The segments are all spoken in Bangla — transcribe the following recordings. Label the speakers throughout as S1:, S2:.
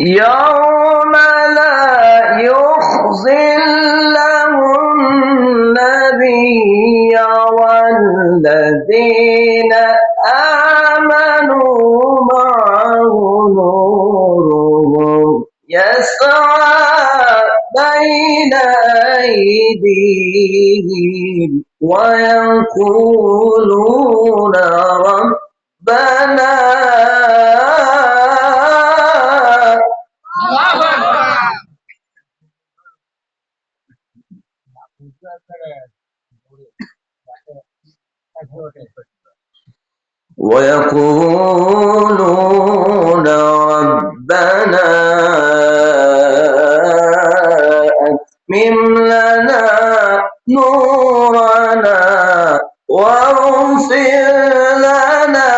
S1: يوم لا يخزي الله النبي والذين آمنوا معه نورهم يسعى بين أيديهم ويقولون ربنا ويقولون ربنا أتمم لنا نورنا واغفر لنا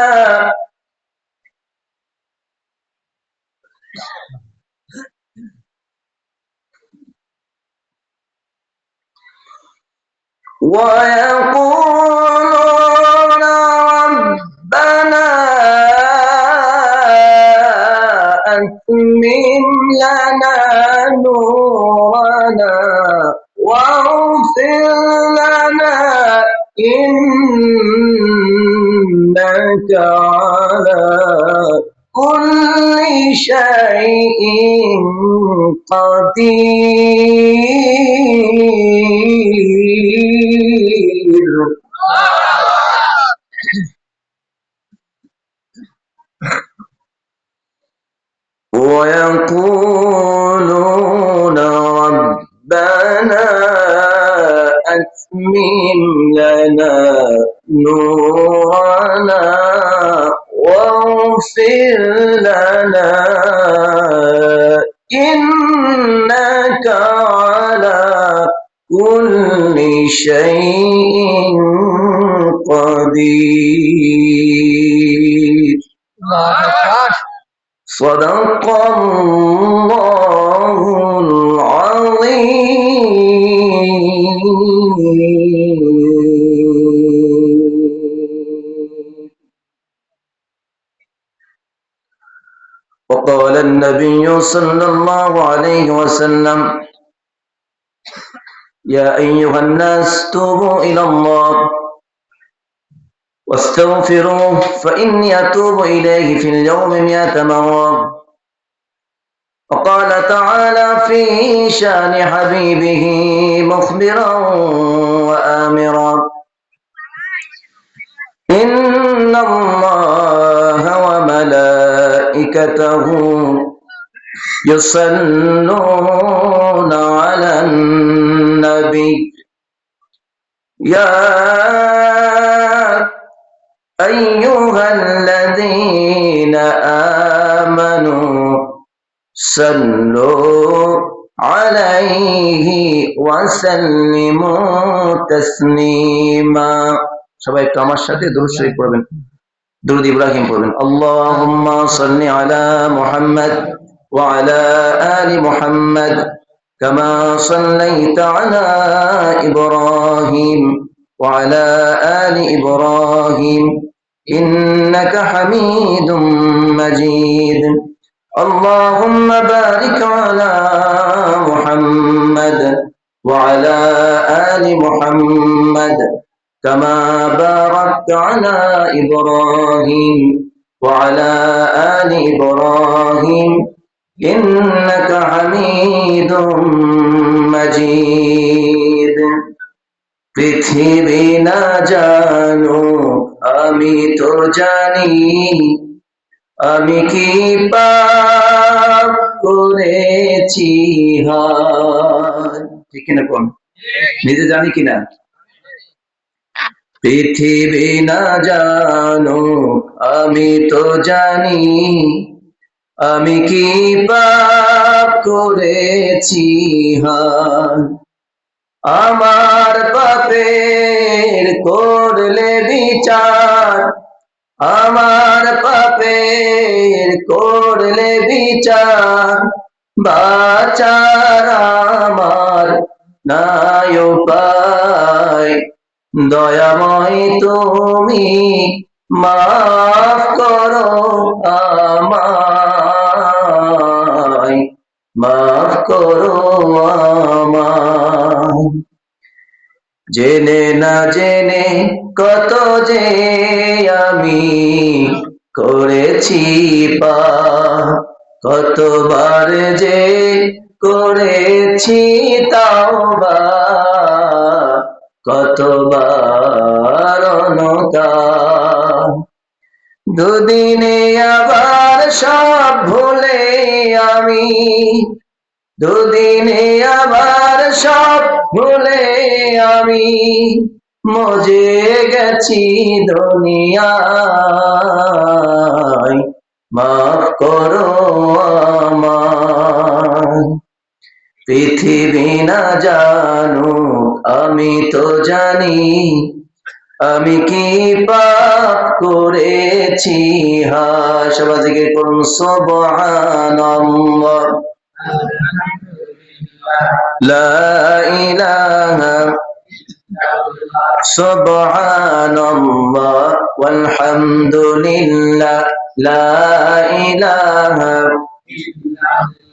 S1: ويقولون ربنا أتمم لنا نورنا واغفر لنا إنك على كل شيء قدير. ويقولون ربنا أتمم لنا نورنا واغفر لنا إنك على كل شيء قدير. صدق الله العظيم. وقال النبي صلى الله عليه وسلم يا أيها الناس توبوا إلى الله واستغفروه فإني أتوب إليه في اليوم 100 مرة. وقال تعالى في شان حبيبه مخبرا وآمرا إن الله وملائكته يصلون على النبي يا أيها الذين آمنوا صلوا عليه وسلموا تسليما. সবাই একটু আমার সাথে দুরূদ শরীফ পড়বেন, দুরূদ ইব্রাহিম পড়বেন। আল্লাহুম্মা সাল্লি আলা মুহাম্মাদ ওয়া আলা আলি মুহাম্মাদ কামা সাল্লাইতা আলা ইব্রাহিম ওয়া আলা আলি ইব্রাহিম ইন্নাকা হামিদুম মাজিদ। اللهم بارك على محمد وعلى آل محمد كما باركت على إبراهيم وعلى آل إبراهيم إنك حميد مجيد। পৃথিবী না জানুক আমি তো জানি আমি কি পাপ করেছি হায়। ঠিক কিনা কোন নিজে জানি কিনা? পৃথিবী না জানো আমি তো জানি আমি কি পাপ করেছি হায়। আমার পাপের করলে বিচার আমার পাপের করলে বিচার বাঁচার আমার নাই উপায় দয়াময় তুমি মাফ করো আমায়, মাফ করো আমায়। জেনে না জেনে কত যে আমি করেছি পাপ, কতবার যে করেছি তাওবা, কতবার অনুতাপ। দুদিনে আবার সব ভুলে আমি, দুদিনে আবার সব ভুলে আমি মজে গেছি দুনিয়ায়, মাফ করো আমায়। পৃথিবী না জানুক আমি তো জানি, আমি কি পাপ করেছি। হায় সবাই জিকির করুন সুবহানাল্লাহ, লা ইলাহা সুবহানাল্লাহ ওয়াল হামদুলিল্লাহ, লা ইলাহা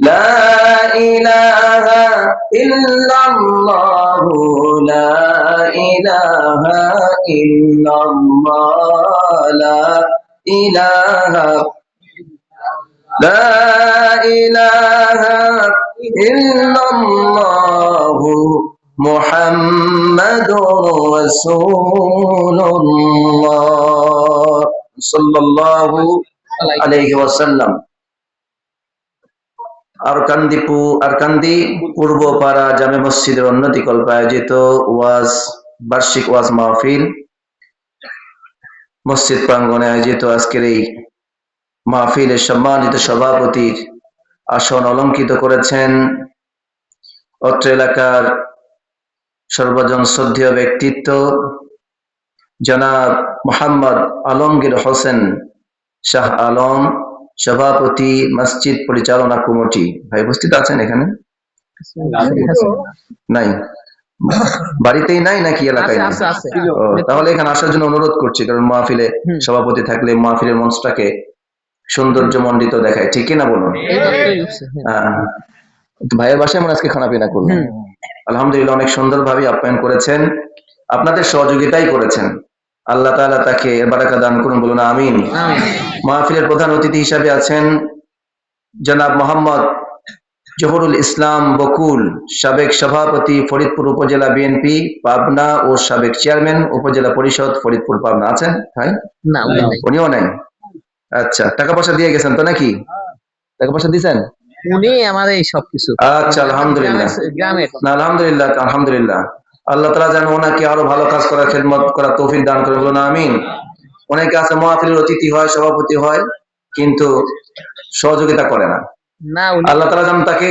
S1: লা ইলাহা ইল্লাল্লাহু, লা ইলাহা ইল্লাল্লাহ, লা ইলাহা লা ইলাহা ইল্লাল্লাহু মুহাম্মাদুর রাসূলুল্লাহ সাল্লাল্লাহু আলাইহি ওয়াসাল্লাম। আরকান্দি পূর্বপাড়া জামে মসজিদের উন্নতি কল্পে আয়োজিত বার্ষিক ওয়াজ মাহফিল মসজিদ প্রাঙ্গণে আয়োজিত আজকের এই মাহফিলের সম্মানিত সভাপতির আসন অলঙ্কিত করেছেন অত্র এলাকার সর্বজন শ্রদ্ধেয় ব্যক্তিত্ব জনাব মোহাম্মদ আলমগীর হোসেন শাহ আলম, সভাপতি মসজিদ পরিচালনা কমিটি। ভাই উপস্থিত আছেন এখানে? নাই, বাড়িতেই নাই নাকি এলাকায়? তাহলে এখানে আসার জন্য অনুরোধ করছি, কারণ মাহফিলে সভাপতি থাকলে মাহফিলের মঞ্চটাকে সৌন্দর্য মণ্ডিত দেখায়, ঠিক কিনা বলুন? ভাইয়ের বাসায় আমরা আজকে খানা পিনা করলাম, আলহামদুলিল্লাহ অনেক সুন্দরভাবে আপ্যায়ন করেছেন, আপনাদের সহযোগিতাই করেছেন। আল্লাহ তাআলা তাকে বারাকা দান করুন, বলুন আমিন। মাহফিলের প্রধান অতিথি হিসাবে আছেন জনাব মোহাম্মদ জহুরুল ইসলাম বকুল, সাবেক সভাপতি ফরিদপুর উপজেলা বিএনপি পাবনা ও সাবেক চেয়ারম্যান উপজেলা পরিষদ ফরিদপুর পাবনা। আছেন ভাই? না, উনিও নাই। আচ্ছা, টাকা পয়সা দিয়ে গেছেন তো নাকি? টাকা পয়সা দিয়েছেন? উনি আমাদের সবকিছু। আচ্ছা, আলহামদুলিল্লাহ। গ্রামের না, আলহামদুলিল্লাহ, আলহামদুলিল্লাহ। আল্লাহ তাআলা যেন ওনাকে আরো ভালো কাজ করার খেদমত করার তৌফিক দান করে, বলুন আমিন। অনেকে আছে মাহফিলের অতিথি হয়, সভাপতি হয়, কিন্তু সহযোগিতা করে না। আল্লাহ তাআলা যেন তাকে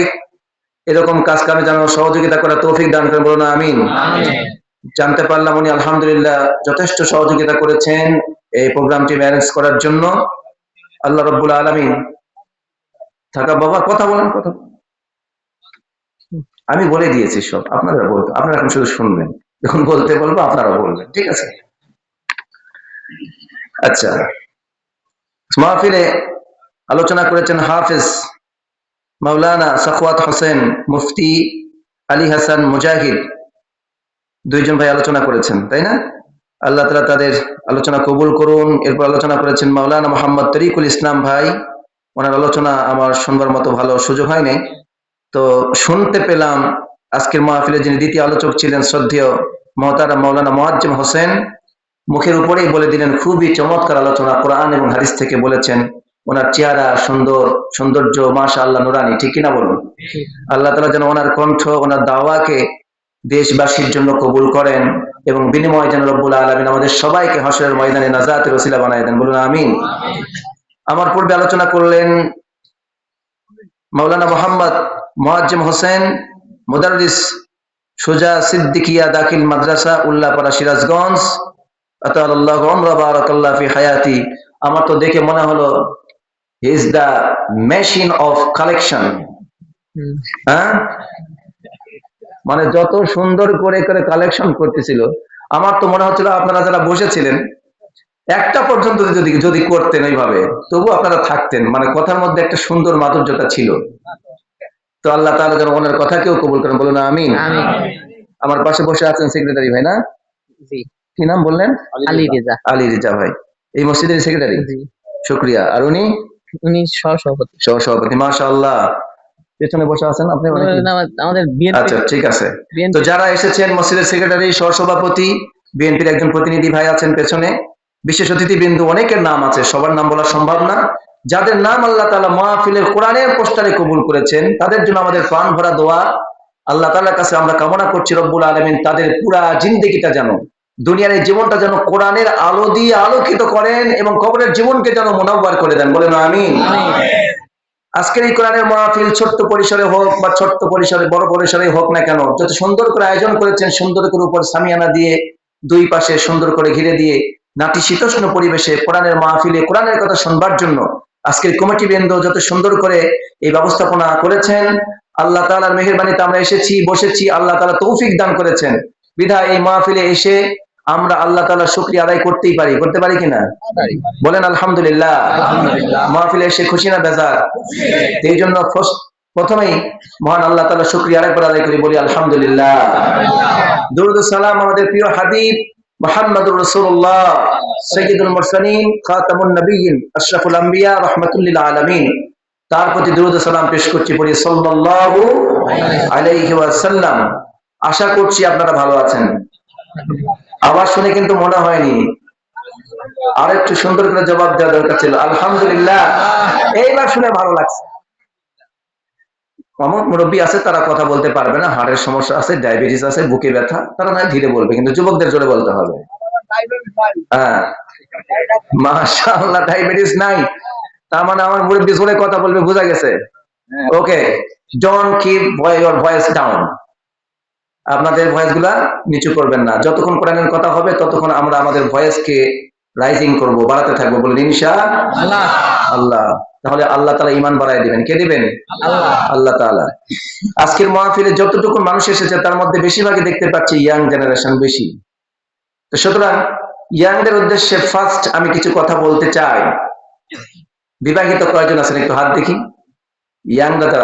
S1: এরকম কাজ কামে যেন সহযোগিতা করার তৌফিক দান করে, বলুন আমিন। জানতে পারলাম উনি আলহামদুলিল্লাহ যথেষ্ট সহযোগিতা করেছেন এই প্রোগ্রামটি ম্যানেজ করার জন্য। আল্লাহ রাব্বুল আলামিন থাকা বাবা কথা বলেন, কথা আমি বলে দিয়েছি সব, আপনারা বলতো, আপনারা এখন শুধু শুনবেন, যখন বলতে বলবো আপনারা বলবেন, ঠিক আছে? আচ্ছা, মাহফিলে আলোচনা করেছেন হাফেজ মাওলানা সাখাওয়াত হোসেন, মুফতি আলী হাসান মুজাহিদ, দুইজন ভাই আলোচনা করেছেন, তাই না? আল্লাহ তাআলা তাদের আলোচনা কবুল করুন। এরপর আলোচনা করেছেন মাওলানা মোহাম্মদ তরিকুল ইসলাম ভাই, ওনার আলোচনা আমার শুনবার মতো ভালো সুযোগ হয়নি, তো শুনতে পেলাম আজকের মাহফিলে যিনি দ্বিতীয় আলোচক ছিলেন শ্রদ্ধেয় মহতারাম মাওলানা মুআজ্জম হোসেন, মুখের উপরেই বলে দিলেন খুবই চমৎকার আলোচনা, কোরআন এবং হাদিস থেকে বলেছেন। ওনার চেহারা সৌন্দর্য মাশাআল্লাহ নুরানি, ঠিক কিনা বলুন? আল্লাহ তাআলা যেন ওনার কণ্ঠ, ওনার দাওয়াকে দেশবাসীর জন্য কবুল করেন এবং বিনিময়ে যেন রব্বুল আলামিন আমাদের সবাইকে হাশরের ময়দানে নাজাতের ওসিলা বানায় দেন, বলুন আমিন। আমার পূর্বে আলোচনা করলেন মাওলানা মোহাম্মদ মুআজ্জম হোসেন, মুদাররিস সুজা সিদ্দিকিয়া দাখিল মাদ্রাসা, উল্লাপাড়া, সিরাজগঞ্জ। আতাল্লাহু উমরা বারাকাল্লাহু ফি হায়াতি। আমার তো দেখে মনে হলো he is the machine of collection. হ্যাঁ, মানে যত সুন্দর করে করে কালেকশন করতেছিল, আমার তো মনে হচ্ছিল আপনারা যারা বসেছিলেন একটা পর্যন্ত যদি যদি করতেন ওইভাবে, তবু আপনারা থাকতেন, মানে কথার মধ্যে একটা সুন্দর মাধুর্যতা ছিল। তো আল্লাহ তাআলা যেন ওনার কথাকেও কবুল করেন, বলুন আমিন। আমার পাশে বসে আছেন সেক্রেটারি ভাই, না? কি নাম বললেন?
S2: আলী রেজা।
S1: আলী রেজা ভাই এই মসজিদের সেক্রেটারি। শুক্রিয়া। আর উনি সহসভাপতি। মাশাআল্লাহ। পেছনে বসে আছেন আপনি?
S2: আমাদের
S1: আচ্ছা, ঠিক আছে। তো যারা এসেছেন, মসজিদের সেক্রেটারি, সহসভাপতি, বিএনপির একজন প্রতিনিধি ভাই আছেন পেছনে, বিশেষ অতিথি বিন্দু, অনেকের নাম আছে, সবার নাম বলা সম্ভব না। যাদের নাম আল্লাহ তাআলা মাহফিলের কোরআনের পোস্টারে কবুল করেছেন, তাদের জন্য আমাদের প্রাণ ভরা দোয়া। আল্লাহ তাআলার কাছে আমরা কামনা করছি রব্বুল আলামিন তাদের পুরা জিন্দেগিটা যেন, দুনিয়ার এই জীবনটা যেন কোরআনের আলো দিয়ে আলোকিত করেন এবং কবরের জীবনকে যেন মুনাওয়ার করে দেন, বলেন আমিন। আজকের এই কোরআনের মাহফিল ছোট্ট পরিসরে হোক বা ছোট্ট পরিসরে বড় পরিসরে হোক না কেন, যত সুন্দর করে আয়োজন করেছেন, সুন্দর করে উপর সামিয়ানা দিয়ে, দুই পাশে সুন্দর করে ঘিরে দিয়ে, নাতিশীতোষ্ণ পরিবেশে কোরআনের মাহফিলে কোরআনের কথা শুনবার জন্য আজকের কমিটি বৃন্দ যত সুন্দর করে এই ব্যবস্থাপনা করেছেন, আল্লাহ তাআলার মেহেরবানিতে আমরা এসেছি, বসেছি, আল্লাহ তাআলা তৌফিক দান করেছেন। বিধায় এই মাহফিলে এসে আমরা আল্লাহ তাআলার শুকরিয়া আদায় করতেই পারি, করতে পারি কিনা? বলেন আলহামদুলিল্লাহ। মাহফিলে এসে খুশি না বেজার? এই জন্য প্রথমেই মহান আল্লাহ তাআলার শুকরিয়া আরেকবার আদায় করি, বলি আলহামদুলিল্লাহ। দুরূদ ও সালাম আমাদের প্রিয় হাবিব মুহাম্মদুর রাসূলুল্লাহ সাইয়্যিদুল মুরসালিন খাতামুন নবিয়্যিন আশরাফুল আম্বিয়া রাহমাতুল লিল আলামিন, তার প্রতি দুরূদ ও সালাম পেশ করছি, বলি সাল্লাল্লাহু আলাইহি ওয়াসাল্লাম। আশা করছি আপনারা ভালো আছেন। আওয়াজ শুনে কিন্তু মনে হয়নি, আর একটু সুন্দর করে জবাব দেওয়া দরকার ছিল। আলহামদুলিল্লাহ, এইবার শুনে ভালো লাগছে। অমুক মুরব্বী আছে, তারা কথা বলতে পারবে না, হাড়ের সমস্যা আছে, ডায়াবেটিস আছে, বুকে ব্যথা, তারা না ধীরে বলবে, কিন্তু যুবকদের জোরে বলতে হবে। হ্যাঁ, মাশাআল্লাহ, ডায়াবেটিস নাই, তার মানে আমার মুরব্বী জোরে কথা বলবে, বোঝা গেছে। Okay, don't keep your voice down. আপনাদের ভয়েস গুলা নিচু করবেন না। যতক্ষণ কোরআনের কথা হবে ততক্ষণ আমরা আমাদের ভয়েসকে রাইজিং করব, বাড়াতে থাকবো, বলুন ইনশাআল্লাহ। আল্লাহ, তাহলে আল্লাহ তাআলা ঈমান বাড়ায় দিবেন। কে দিবেন? আল্লাহ তাআলা। আজকের মাহফিলে যতটুকু মানুষ এসেছে তার মধ্যে বেশিরভাগই দেখতে পাচ্ছি ইয়াং জেনারেশন বেশি। তো সুতরাং ইয়াংদের উদ্দেশ্যে ফার্স্ট আমি কিছু কথা বলতে চাই। বিবাহিত কয়জন আছেন একটু হাত দেখি? ইয়াং দাদা?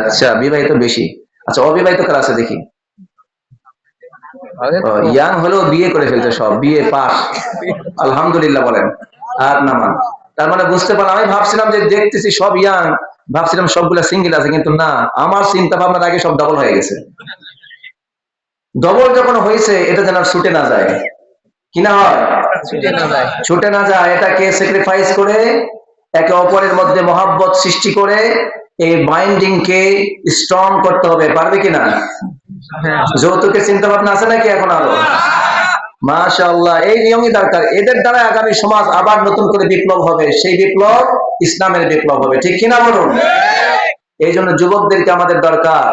S1: আচ্ছা, বিবাহিত বেশি। আচ্ছা, অবিবাহিত কারা আছে দেখি? ইয়াং হলেও বিয়ে করে ফেলছে সব, বিয়ে পাস, আলহামদুলিল্লাহ বলেন। আর নামান, তার মানে বুঝতে পারলাম, আমি ভাবছিলাম যে দেখতেছি সব ইয়াং, ভাবছিলাম সবগুলা সিঙ্গেল আছে, কিন্তু না, আমার চিন্তা ভাবনার আগে সব ডবল হয়ে গেছে। ডবল যখন হয়েছে এটা যেন ছুটে না যায়, কি না হয়? ছুটে না যায়, এটাকে স্যাক্রিফাইস করে একে অপরের মধ্যে মহাব্বত সৃষ্টি করে এই বাইন্ডিং কে স্ট্রং করতে হবে, পারবে কিনা? যৌতুকের চিন্তা ভাবনা আছে নাকি এখন আরো? মাশাআল্লাহ, এই নিয়মই দরকার। এদের দ্বারা আগামী সমাজ আবার নতুন করে বিপ্লব হবে, সেই বিপ্লব ইসলামের বিপ্লব হবে, ঠিক কিনা বলুন? এই জন্য যুবকদেরকে আমাদের দরকার।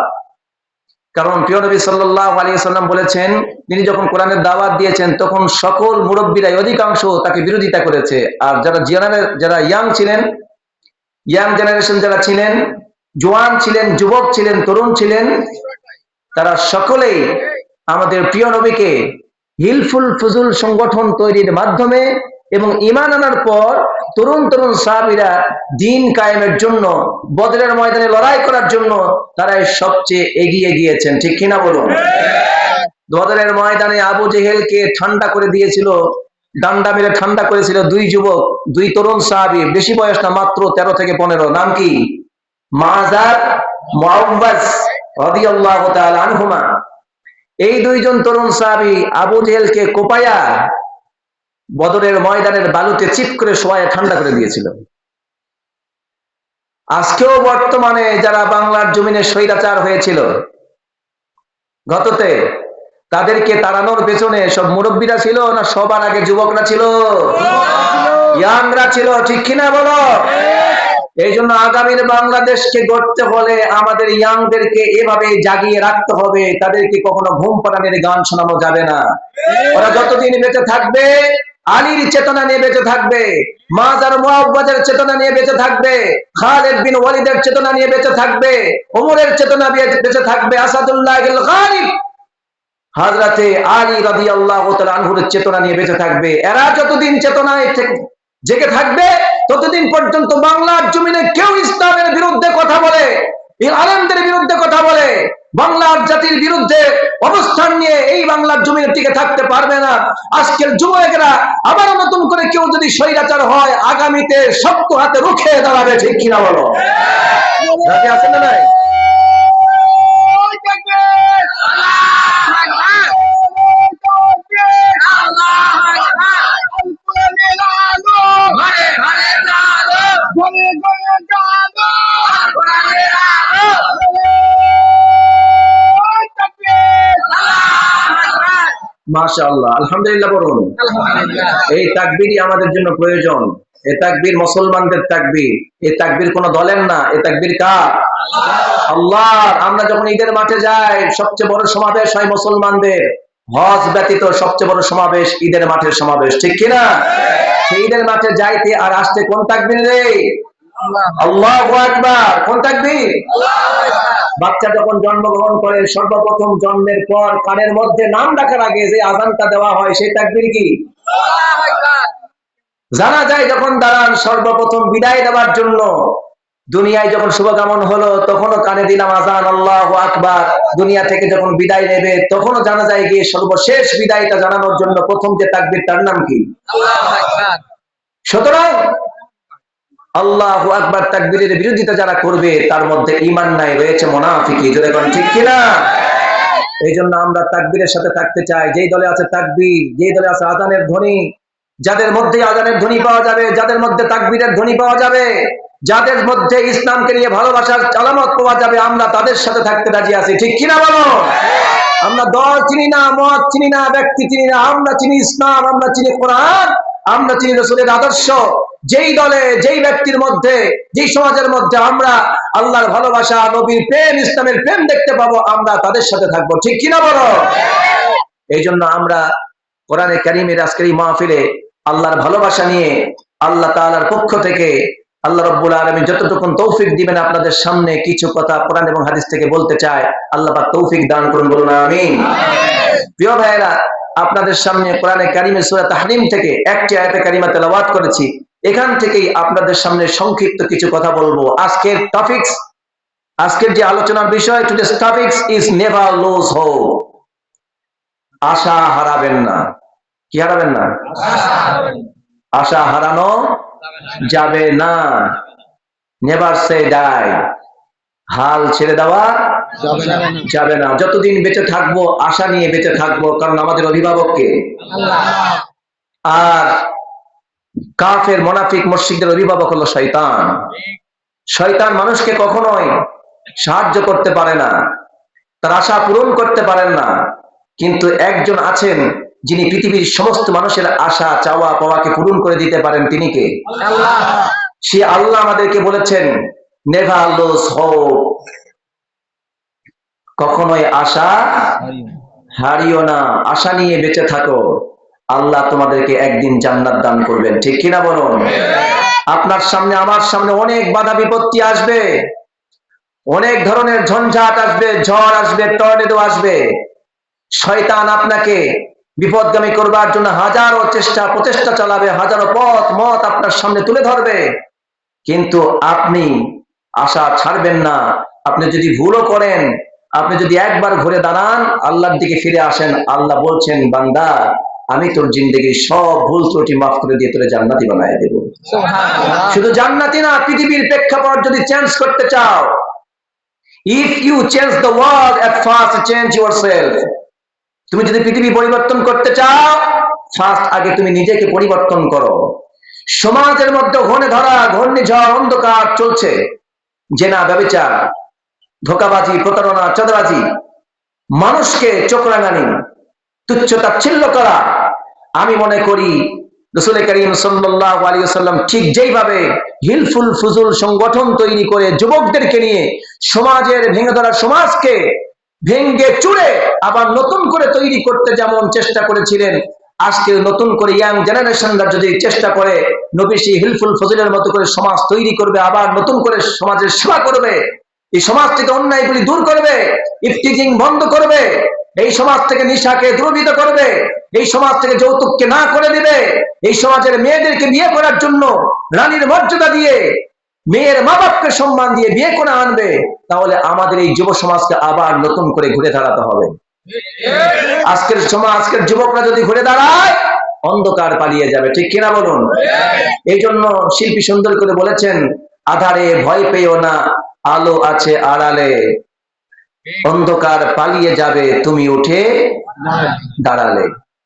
S1: কারণ প্রিয় নবী সাল্লাল্লাহু আলাইহি ওয়াসাল্লাম বলেছেন, তিনি যখন কোরআনের দাওয়াত দিয়েছেন তখন সকল মুরব্বীরাই অধিকাংশ তাকে বিরোধিতা করেছে। আর যারা ইয়াং ছিলেন, ইয়াং জেনারেশন যারা ছিলেন, জওয়ান ছিলেন, যুবক ছিলেন, তরুণ ছিলেন, তারা সকলেই আমাদের প্রিয় নবীকে হিলফুল ফুজুল সংগঠন তৈরির মাধ্যমে এবং ঈমান আনার পর তরুণ তরুণ সাহাবীরা দ্বীন কায়েমের জন্য, বদরের ময়দানে লড়াই করার জন্য তারাই সবচেয়ে এগিয়ে গিয়েছেন, ঠিক কিনা বলুন? বদরের ময়দানে আবু জেহেলকে ঠান্ডা করে দিয়েছিল, ডান্ডা মেরে ঠান্ডা করেছিল দুই যুবক, দুই তরুণ সাহাবী, বেশি বয়স না, মাত্র 13 থেকে 15। নাম কি? মাযার, মুআওয়াজ রাদিয়াল্লাহু তাআলা আনহুমা। এই দুইজন তরুণ সাহাবী আবু জেহেলকে কোপায়া বদরের ময়দানের বালুতে চিপ করে শোয়ায় ঠান্ডা করে দিয়েছিল। আজকেও বর্তমানে যারা বাংলার জমিনে স্বৈরাচার হয়েছিল গততে, তাদেরকে তাড়ানোর পেছনে সব মুরব্বীরা ছিল না সবার আগে যুবকরা ছিল? ইয়াংরা ছিল, ঠিক কিনা বলো? এই জন্য আগামীর বাংলাদেশকে গড়তে হলে আমাদের ইয়াংদেরকে এভাবে জাগিয়ে রাখতে হবে, তাদেরকে কখনো ঘুম পাড়ানোর গান শোনানো যাবে না। ওরা যতদিন বেঁচে থাকবে আলীর চেতনা নিয়ে বেঁচে থাকবে, মাজার মুআওয়াজের চেতনা নিয়ে বেঁচে থাকবে, খালিদ বিন ওয়ালিদের চেতনা নিয়ে বেঁচে থাকবে, ওমরের চেতনা নিয়ে বেঁচে থাকবে, আসাদুল্লাহিল গালিব হযরতে আলী রাদিয়াল্লাহু তাআলা আনহুর চেতনা নিয়ে বেঁচে থাকবে। এরা যতদিন চেতনায় জেগে থাকবে ততদিন পর্যন্ত বাংলার জমিনে কেউ ইসলামের বিরুদ্ধে কথা বলে, এই আলেমদের বিরুদ্ধে কথা বলে, বাংলার জাতির বিরুদ্ধে অবস্থান নিয়ে এই বাংলার জমিনে টিকে থাকতে পারবে না। আজকের যুবকেরা আবারও নতুন করে কেউ যদি স্বৈরাচার হয়, আগামীতে শক্ত হাতে রুখে দাঁড়াবে। ঠিক কিনা বলো? রাজি আছেন না নাই? মাশাআল্লাহ, আলহামদুলিল্লাহ বলুন। এই তাকবীরই আমাদের জন্য প্রয়োজন। এই তাকবীর মুসলমানদের তাকবীর। এই তাকবীর কোন দলের না, এই তাকবীর কার? আল্লাহর। আমরা যখন ঈদের মাঠে যাই, সবচেয়ে বড় সমাবেশ হয় মুসলমানদের। হজ ব্যতীত সবচেয়ে বড় সমাবেশ ঈদের মাঠের সমাবেশ। ঠিক কিনা? সেই ঈদের মাঠে যাইতে আর আসতে কোন তাকবীর রে? আল্লাহু আকবার। কোন তাকবীর? বাচ্চা যখন জন্মগ্রহণ করে সর্বপ্রথম জন্মের পর কানের মধ্যে নাম ডাকার আগে যে আযানটা দেওয়া হয় সেই তাকবীর কি? জানা যায় যখন দাঁড়ান সর্বপ্রথম বিদায় দেওয়ার জন্য, দুনিয়ায় যখন শুভকামন হলো তখনও কানে দিলাম আযান আল্লাহু আকবার। দুনিয়া থেকে যখন বিদায় নেবে তখনও জানা যায় গিয়ে সর্বশেষ বিদায়টা জানানোর জন্য প্রথম যে তাকবীর তার নাম কি? আল্লাহু আকবার। সুতরাং আল্লাহু আকবার তাকবীরের বিরোধিতা যারা করবে তার মধ্যে ঈমান নাই, রয়েছে মুনাফিকি। জোরে কোন ঠিক কিনা? এই জন্য আমরা তাকবীরের সাথে থাকতে চাই। যেই দলে আছে তাকবীর, যেই দলে আছে আযানের ধ্বনি, যাদের মধ্যে আযানের ধ্বনি পাওয়া যাবে, যাদের মধ্যে তাকবীরের ধ্বনি পাওয়া যাবে, যাদের মধ্যে ইসলামকে নিয়ে ভালোবাসার আলামত পাওয়া যাবে, আমরা তাদের সাথে থাকতে রাজি আছি। ঠিক কিনা বলো? আমরা দল চিনি না, মত চিনি না, ব্যক্তি চিনি না, আমরা চিনি ইসলাম, আমরা চিনি কোরআন, আমরা চিনি রাসূলের আদর্শ। যেই দলে, যেই ব্যক্তির মধ্যে, যেই সমাজের মধ্যে আমরা আল্লাহর ভালোবাসা, নবীর প্রেম, ইসলামের প্রেম দেখতে পাবো, আমরা তাদের সাথে থাকবো। ঠিক কিনা বলো? এই জন্য আমরা কোরআনে কারীমের আজকের এই মাহফিলে আল্লাহর ভালোবাসা নিয়ে আল্লাহ তাআলার পক্ষ থেকে আল্লাহ রাব্বুল আলামিন যতটুকু তৌফিক দিবেন আপনাদের সামনে কিছু কথা কোরআন এবং হাদিস থেকে বলতে চাই। আল্লাহ পাক তৌফিক দান করুন, বলুন আমিন। প্রিয় ভাইরা, আপনাদের সামনে কোরআনে কারীমের সূরা তাহরিম থেকে একটি আয়াতে কারিমা তেলাওয়াত করেছি। এখান থেকেই আপনাদের সামনে সংক্ষিপ্ত কিছু কথা বলবো। আজকের যে আলোচনার বিষয়, today's topics is never lose hope. আশা হারাবেন না। কি হারাবেন না? আশা হারানো যাবে না। Never say die. হাল ছেড়ে দেওয়া যাবে না। যতদিন বেঁচে থাকবো আশা নিয়ে বেঁচে থাকবো, কারণ আমাদের অভিভাবক কে? আল্লাহ। আর কাফের, মুনাফিক, মুশরিকদের অভিভাবক হলো শয়তান। শয়তান মানুষকে কখনোই সাহায্য করতে পারে না, তার আশা পূরণ করতে পারেন না। কিন্তু একজন আছেন যিনি পৃথিবীর সমস্ত মানুষের আশা চাওয়া পাওয়াকে পূরণ করে দিতে পারেন। তিনি কে? আল্লাহ। সে আল্লাহ আমাদেরকে বলেছেন নেভার লুজ হোপ। কখনোই আশা হারিও না, আশা নিয়ে বেঁচে থাকো। আল্লাহ তোমাদেরকে একদিন জান্নাত দান করবেন। ঠিক কিনা বলুন? আপনার সামনে, আমার সামনে অনেক বাধা বিপত্তি আসবে, অনেক ধরনের ঝঞ্ঝাট আসবে, ঝড় আসবে, টর্নেডো আসবে। শয়তান আপনাকে বিপদগামী করবার জন্য হাজারো প্রচেষ্টা চালাবে, হাজারো পথ মত আপনার সামনে তুলে ধরবে। কিন্তু আপনি আশা ছাড়বেন না। আপনি যদি ভুলও করেন, আপনি যদি একবার ঘুরে দাঁড়ান, আল্লাহর দিকে ফিরে আসেন, আল্লাহ বলছেন বান্দা আমি তোর জিন্দেগির সব ভুল ত্রুটি মাফ করে দিয়ে তোরে জান্নাতি বানায় দেব। শুধু জান্নাতি না, পৃথিবীর প্রেক্ষাপট যদি চেঞ্জ করতে চাও, if you change the world at first change yourself। তুমি যদি পৃথিবী পরিবর্তন করতে চাও, ফার্স্ট আগে তুমি নিজেকে পরিবর্তন করো। সমাজের মধ্যে ঘনে ধরা ঘূর্ণিঝড় অন্ধকার চলছে। জেনা, ব্যভিচার, ধোঁকাবাজি, প্রতারণা, চাঁদাবাজি, মানুষকে চোখরাঙানি, তুচ্ছ তাচ্ছিল্য করা। আমি মনে করি রাসূল করিম সাল্লাল্লাহু আলাইহি ওয়াসাল্লাম ঠিক যেইভাবে হিলফুল ফুজুল সংগঠন তৈরি করে যুবকদেরকে নিয়ে সমাজের ভেঙে ধরা সমাজকে ভেঙ্গে চুরে আবার নতুন করে তৈরি করতে যেমন চেষ্টা করেছিলেন, আজকে নতুন করে ইয়াং জেনারেশনরা যদি চেষ্টা করে নবীশি হিলফুল ফজলের মতো করে সমাজ তৈরি করবে, আবার নতুন করে সমাজের সেবা করবে, এই সমাজ থেকে অন্যায়গুলি দূর করবে, ইফতিজিং বন্ধ করবে, এই সমাজ থেকে নিশাকে দ্রবীত করবে, এই সমাজ থেকে যৌতুককে না করে দিবে, এই সমাজের মেয়েদেরকে বিয়ে করার জন্য রানীর মর্যাদা দিয়ে, মেয়ের মা বাপকে সম্মান দিয়ে বিয়ে করে আনবে, তাহলে আমাদের এই যুব সমাজকে আবার নতুন করে ঘুরে দাঁড়াতে হবে। আজকের সময়, আজকের যুবকরা যদি ঘুরে দাঁড়ায়, অন্ধকার পালিয়ে যাবে, ঠিক কিনা বলুন? এই জন্য শিল্পী সুন্দর করে বলেছেন, আধারে ভয় পেও না, আলো আছে আড়ালে, অন্ধকার পালিয়ে যাবে তুমি উঠে দাঁড়ালে।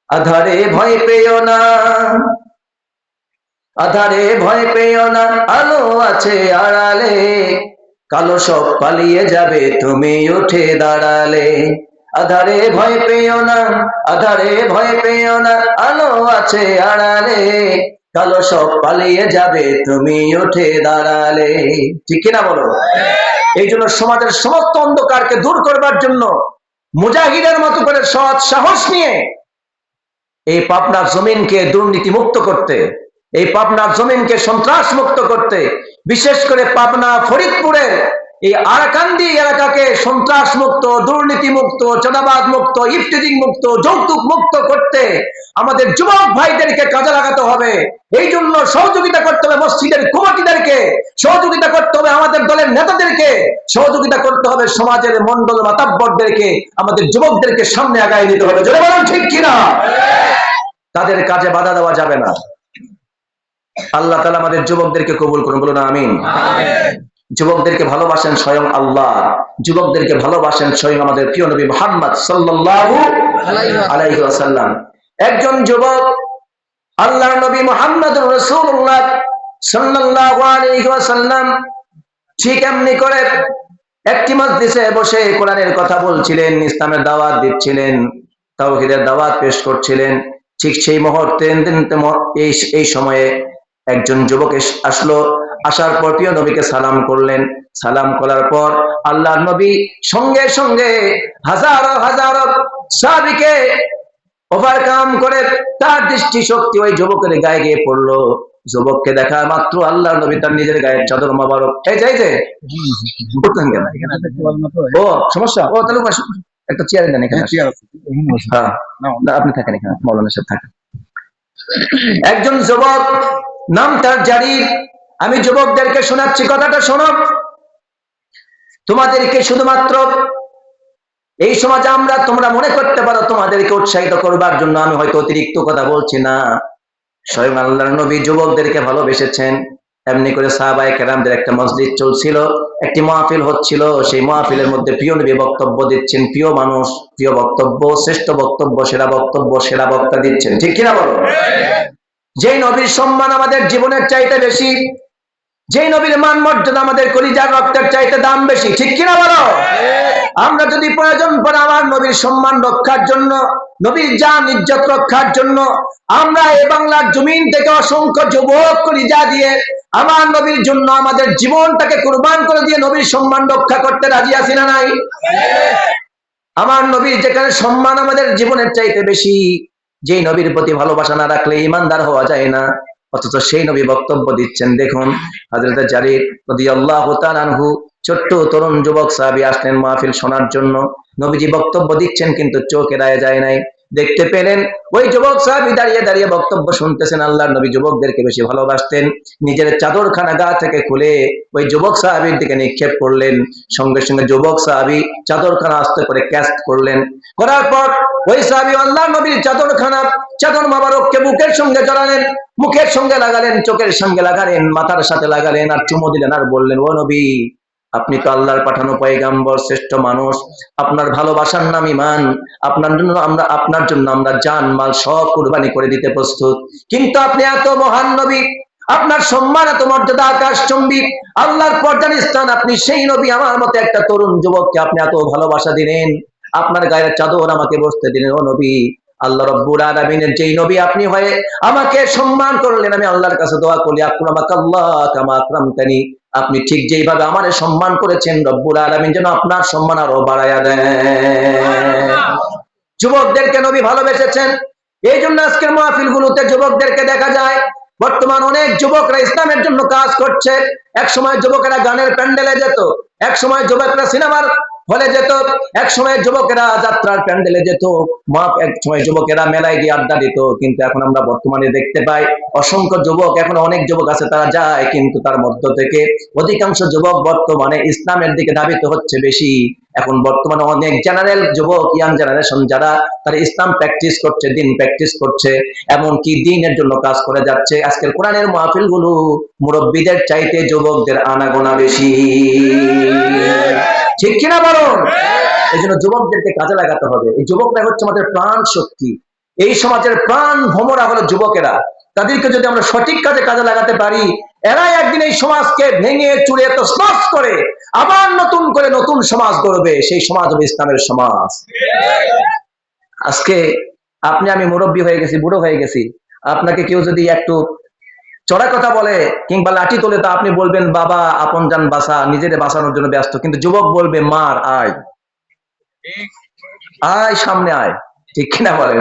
S1: আধারে ভয় পেও না, আধারে ভয় পেও না, আলো আছে আড়ালে, কালো সব পালিয়ে যাবে তুমি উঠে দাঁড়ালে। আধারে ভয় পেও না, আধারে ভয় পেও না, আলো আছে আড়ালে, কালো সব পালিয়ে যাবে তুমি উঠে দাঁড়ালে। ঠিক কিনা বলো? এই জন্য সমাজের সমস্ত অন্ধকারকে দূর করবার জন্য মুজাহিদের মতো করে সৎ সাহস নিয়ে এই পাবনার জমিনকে দুর্নীতি মুক্ত করতে, এই পাবনার জমিনকে সন্ত্রাস মুক্ত করতে, বিশেষ করে পাবনা ফরিদপুরের এই আরাকান্দি এলাকাকে সন্ত্রাস মুক্ত, দুর্নীতি মুক্ত, চাঁদাবাজ মুক্ত, ইফতিজিং মুক্ত, যৌতুক মুক্ত করতে আমাদের যুবক ভাইদেরকে কাজে লাগাতে হবে। এই জন্য সহযোগিতা করতে হবে মসজিদের কমিটিদেরকে, সহযোগিতা করতে হবে আমাদের দলের নেতাদেরকে, সহযোগিতা করতে হবে সমাজের মন্ডল মাতাব্বরদেরকে, আমাদের যুবকদেরকে সামনে আগায় নিতে হবে। জোরে বলুন ঠিক কিনা? তাদের কাজে বাধা দেওয়া যাবে না। আল্লাহ তাআলা আমাদের যুবকদেরকে কবুল করুন, বলুন আমিন। যুবকদেরকে ভালোবাসেন স্বয়ং আল্লাহ, যুবকদেরকে ভালোবাসেন স্বয়ং আমাদের প্রিয় নবী মুহাম্মদ সাল্লাল্লাহু আলাইহি ওয়াসাল্লাম। একজন যুবক আল্লাহর নবী মুহাম্মদুর রাসূলুল্লাহ সাল্লাল্লাহু আলাইহি ওয়াসাল্লাম ঠিক এমনি করে একটি মজলিসে বসে কোরআনের কথা বলছিলেন, ইসলামের দাওয়াত দিচ্ছিলেন, তাওহীদের দাওয়াত পেশ করছিলেন। ঠিক সেই মুহূর্তে এই সময়ে একজন যুবক আসলো, আসার পর প্রিয় নবীকে সালাম করলেন। সালাম করার পর আল্লাহর নবী সঙ্গে সঙ্গে হাজারো হাজারো সাহাবীকে ওভারকাম করে তার দৃষ্টি শক্তি ওই যুবকের গায়ে গিয়ে পড়লো। যুবককে দেখা মাত্র আল্লাহর নবী তার নিজের গায়ের চাদর মোবারক, এই যে ও সমস্যা, ও তাহলে একটা চেয়ারে দেন, এখানে হ্যাঁ আপনি থাকেন, এখানে মৌলানা সাহেব থাকেন। একজন যুবক, নাম তার জারির। আমি যুবকদেরকে শোনাচ্ছি, কথাটা শোনো। তোমাদেরকে শুধুমাত্র এই সমাজে তোমরা মনে করতে পারো তোমাদেরকে উৎসাহিত করবার জন্য আমি হয়তো অতিরিক্ত কথা বলছি না। স্বয়ং আল্লাহর নবী যুবকদেরকে ভালোবেসেছেন। এমনি করে সাহাবায়ে কেরামদের একটা মজলিস চলছিল, একটি মাহফিল হচ্ছিল। সেই মাহফিলের মধ্যে প্রিয় নবী বক্তব্য দিচ্ছেন। প্রিয় মানুষ, প্রিয় বক্তব্য, শ্রেষ্ঠ বক্তব্য, সেরা বক্তব্য, সেরা বক্তা দিচ্ছেন, ঠিক কিনা বলো? যেই নবীর সম্মান আমাদের জীবনের চাইতে বেশি, যেই নবীর মান মর্যাদা আমাদের কলিজার রক্তের চাইতে দাম বেশি, ঠিক কিনা বলো? আমরা যদি প্রয়োজন পড়ে আমার নবীর সম্মান রক্ষার জন্য, নবীর জান ইজ্জত রক্ষার জন্য আমরা এই বাংলার জমিন থেকে অসংখ্য যুবক কলিজা দিয়ে আমার নবীর জন্য আমাদের জীবনটাকে কুরবান করে দিয়ে নবীর সম্মান রক্ষা করতে রাজি আছি না নাই? আমার নবীর যেখানে সম্মান আমাদের জীবনের চাইতে বেশি, যেই নবীর প্রতি ভালোবাসা না রাখলে ঈমানদার হওয়া যায় না, অথচ সেই নবী বক্তব্য দিচ্ছেন। দেখুন হযরত জারির রাদিয়াল্লাহু তাআলা আনহু, ছোট্ট তরুণ যুবক সাহাবী আসলেন মাহফিল শোনার জন্য। নবীজি বক্তব্য দিচ্ছেন কিন্তু চোখ এড়ায় যায় নাই। দেখতে পেলেন ওই যুবক সাহাবী দাঁড়িয়ে দাঁড়িয়ে বক্তব্য শুনতেছেন। আল্লাহর নবী যুবকদেরকে বেশি ভালোবাসতেন। নিজের চাদরখানা গা থেকে খুলে ওই যুবক সাহাবীর দিকে নিক্ষেপ করলেন। সঙ্গে সঙ্গে যুবক সাহাবী চাদরখানা আস্তে করে ক্যাচ করলেন। করার পর ওই সাহাবী আল্লাহর নবীর চাদর মোবারককে বুকের সঙ্গে জড়ালেন, মুখের সঙ্গে লাগালেন, চোখের সঙ্গে লাগালেন, মাথার সাথে লাগালেন, আর চুমু দিলেন, আর বললেন, ও নবী, আপনি তো আল্লাহর পাঠানো পয়গাম্বর, শ্রেষ্ঠ মানুষ, আপনার ভালোবাসার নাম ঈমান, আপনার জন্য আমরা জান মাল সব কুরবানি করে দিতে প্রস্তুত। কিন্তু আপনি এত মহান নবী, আপনার সম্মান এত মর্যাদা আকাশচুম্বী, আল্লাহর পর্যান স্থান, আপনি সেই নবী, আমার মতো একটা তরুণ যুবককে আপনি এত ভালোবাসা দিলেন, আপনার গায়ের চাদর আমাকে বসতে দিলেন। ও নবী, আল্লাহ রাব্বুল আলামিনের যেই নবী আপনি হয়ে আমাকে সম্মান করলেন, আমি আল্লাহর কাছে দোয়া করি, আকরামাকাল্লাহ কামা আকরামতানি, আপনি ঠিক যেইভাবে আমারে সম্মান করেছেন রব্বুল আলামিন যেন আপনার সম্মান আরো বাড়ায়া দেন। যুবকদেরকে নবী ভালোবেসেছেন। এই জন্য আজকের মাহফিলগুলোতে যুবকদেরকে দেখা যায়। বর্তমান অনেক যুবকরা ইসলামের জন্য কাজ করছে। এক সময় যুবকেরা গানের প্যান্ডেলে যেত, এক সময় যুবকরা সিনেমার হলে যেত, এক সময় যুবকেরা যাত্রার প্যান্ডেলে যেত, এক সময় যুবকেরা মেলায় গিয়ে আড্ডা দিত। কিন্তু এখন আমরা বর্তমানে দেখতে পাই অসংখ্য যুবক, এখন অনেক যুবক আছে তারা যায়, কিন্তু তার মধ্য থেকে অধিকাংশ যুবক বর্তমানে ইসলামের দিকে ধাবিত হচ্ছে বেশি। এখন বর্তমানে অনেক জেনারেল যুবক, ইয়াং জেনারেশন যারা, তারা ইসলাম প্র্যাকটিস করছে, দিন প্র্যাকটিস করছে, এমনকি দিনের জন্য কাজ করে যাচ্ছে। আজকের কোরআনের মাহফিল গুলো মুরব্বীদের চাইতে যুবকদের আনাগোনা বেশি, ঠিক কিনা বলুন? এই জন্য যুবকদেরকে কাজে লাগাতে হবে। এই যুবকরা হচ্ছে আমাদের প্রাণ শক্তি, এই সমাজের প্রাণ ভ্রমরা হলো যুবকেরা। তাদেরকে যদি আমরা সঠিক কাজে লাগাতে পারি, এরাই একদিন এই সমাজকে ভেঙে চুরে তছনছ করে আবার নতুন করে নতুন সমাজ গড়বে। সেই সমাজ হবে ইসলামের সমাজ। আজকে আপনি আমি মুরব্বী হয়ে গেছি, বুড়ো হয়ে গেছি, আপনাকে কেউ যদি একটু চড়া কথা বলে কিংবা লাঠি তোলে, তা আপনি বলবেন বাবা আপন জান বাঁচা, নিজের বাঁচানোর জন্য ব্যস্ত। কিন্তু যুবক বলবে মার, আয় আয় সামনে আয়, ঠিক কিনা বলেন?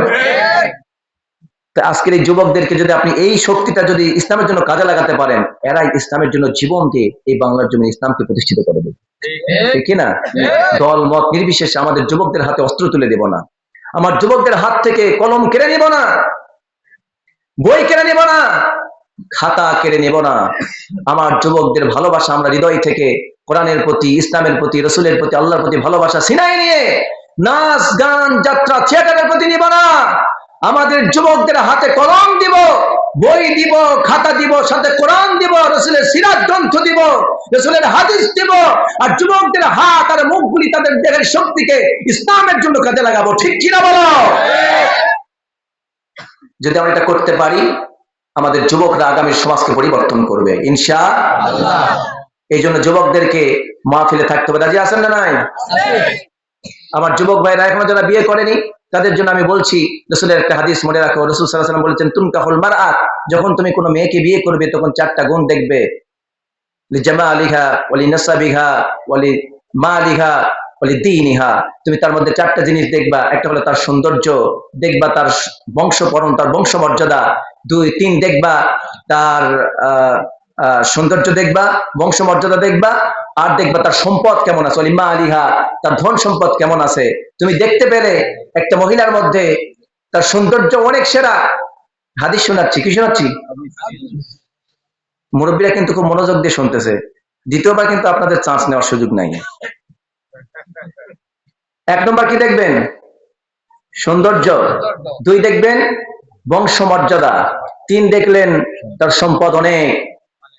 S1: আজকের এই যুবকদেরকে যদি আপনি এই শক্তিটা যদি ইসলামের জন্য কাজে লাগাতে পারেন, এরাই ইসলামের জন্য জীবন দিয়ে এই বাংলার জন্য ইসলামকে প্রতিষ্ঠিত করে দেবে, ঠিক কিনা? দল মত নির্বিশেষে আমাদের যুবকদের হাতে অস্ত্র তুলে দেব না, আমার যুবকদের হাত থেকে কলম কেড়ে নিব না, বই কেড়ে নিব না, খাতা কেড়ে নেব না। আমার যুবকদের ভালোবাসা আমরা হৃদয় থেকে কোরআনের প্রতি, ইসলামের প্রতি, রসুলের প্রতি, আল্লাহর প্রতি ভালোবাসা সিনাই নিয়ে নাচ গান যাত্রা থিয়েটারের প্রতি নিব না। আমাদের যুবকদের হাতে কলম দিব, বই দিব, খাতা দিব, সাথে কোরআন দিব, রসুলের সিরাত গ্রন্থ দিব, রসুলের হাদিস দিব। আর যুবকদের হাত আর মুখগুলি, তাদের দেহের শক্তিকে ইসলামের জন্য কাজে লাগাবো, ঠিক কিনা বলো? যদি আমরা এটা করতে পারি, আমাদের যুবকরা আগামী সমাজকে পরিবর্তন করবে ইনশাআল্লাহ। এই জন্য যুবকদেরকে মাহফিলে থাকতে হবে। রাজি আছেন না নাই? আমার যুবক ভাইরা এখনো যারা বিয়ে করেনি, তাদের জন্য আমি বলছি, রাসূলের একটা হাদিস মনে রাখো। রাসূল সাল্লাল্লাহু আলাইহি ওয়াসাল্লাম বলেছেন, তুনকাহুল মারআত, যখন তুমি কোনো মেয়েকে বিয়ে করবে তখন চারটা গুণ দেখবে, লিজামালিহা ওয়ালি নাসাবিহা ওয়ালি মালিহা ওয়ালি দীনিহা। তুমি তার মধ্যে চারটা জিনিস দেখবা। একটা হলো তার সৌন্দর্য দেখবা, তার বংশ পরণ, তার বংশমর্যাদা। 2, 3 দেখবা তার সৌন্দর্য দেখবা, বংশমর্যাদা দেখবা, আর দেখবা তার সম্পদ কেমন আছে, ওয়ালি মালিহা, তার ধন সম্পদ কেমন আছে। তুমি দেখতে পেলে একটা মহিলার মধ্যে তার সৌন্দর্য অনেক সেরা। হাদিস শোনাচ্ছি, কি শোনাচ্ছি? মুরব্বীরা কিন্তু খুব মনোযোগ দিয়ে শুনতেছে। দ্বিতীয়বার কিন্তু আপনাদের চান্স নেওয়ার সুযোগ নাই। 1 নম্বর কি দেখবেন? সৌন্দর্য। 2 দেখবেন বংশমর্যাদা। 3 দেখলেন তার সম্পদ অনেক।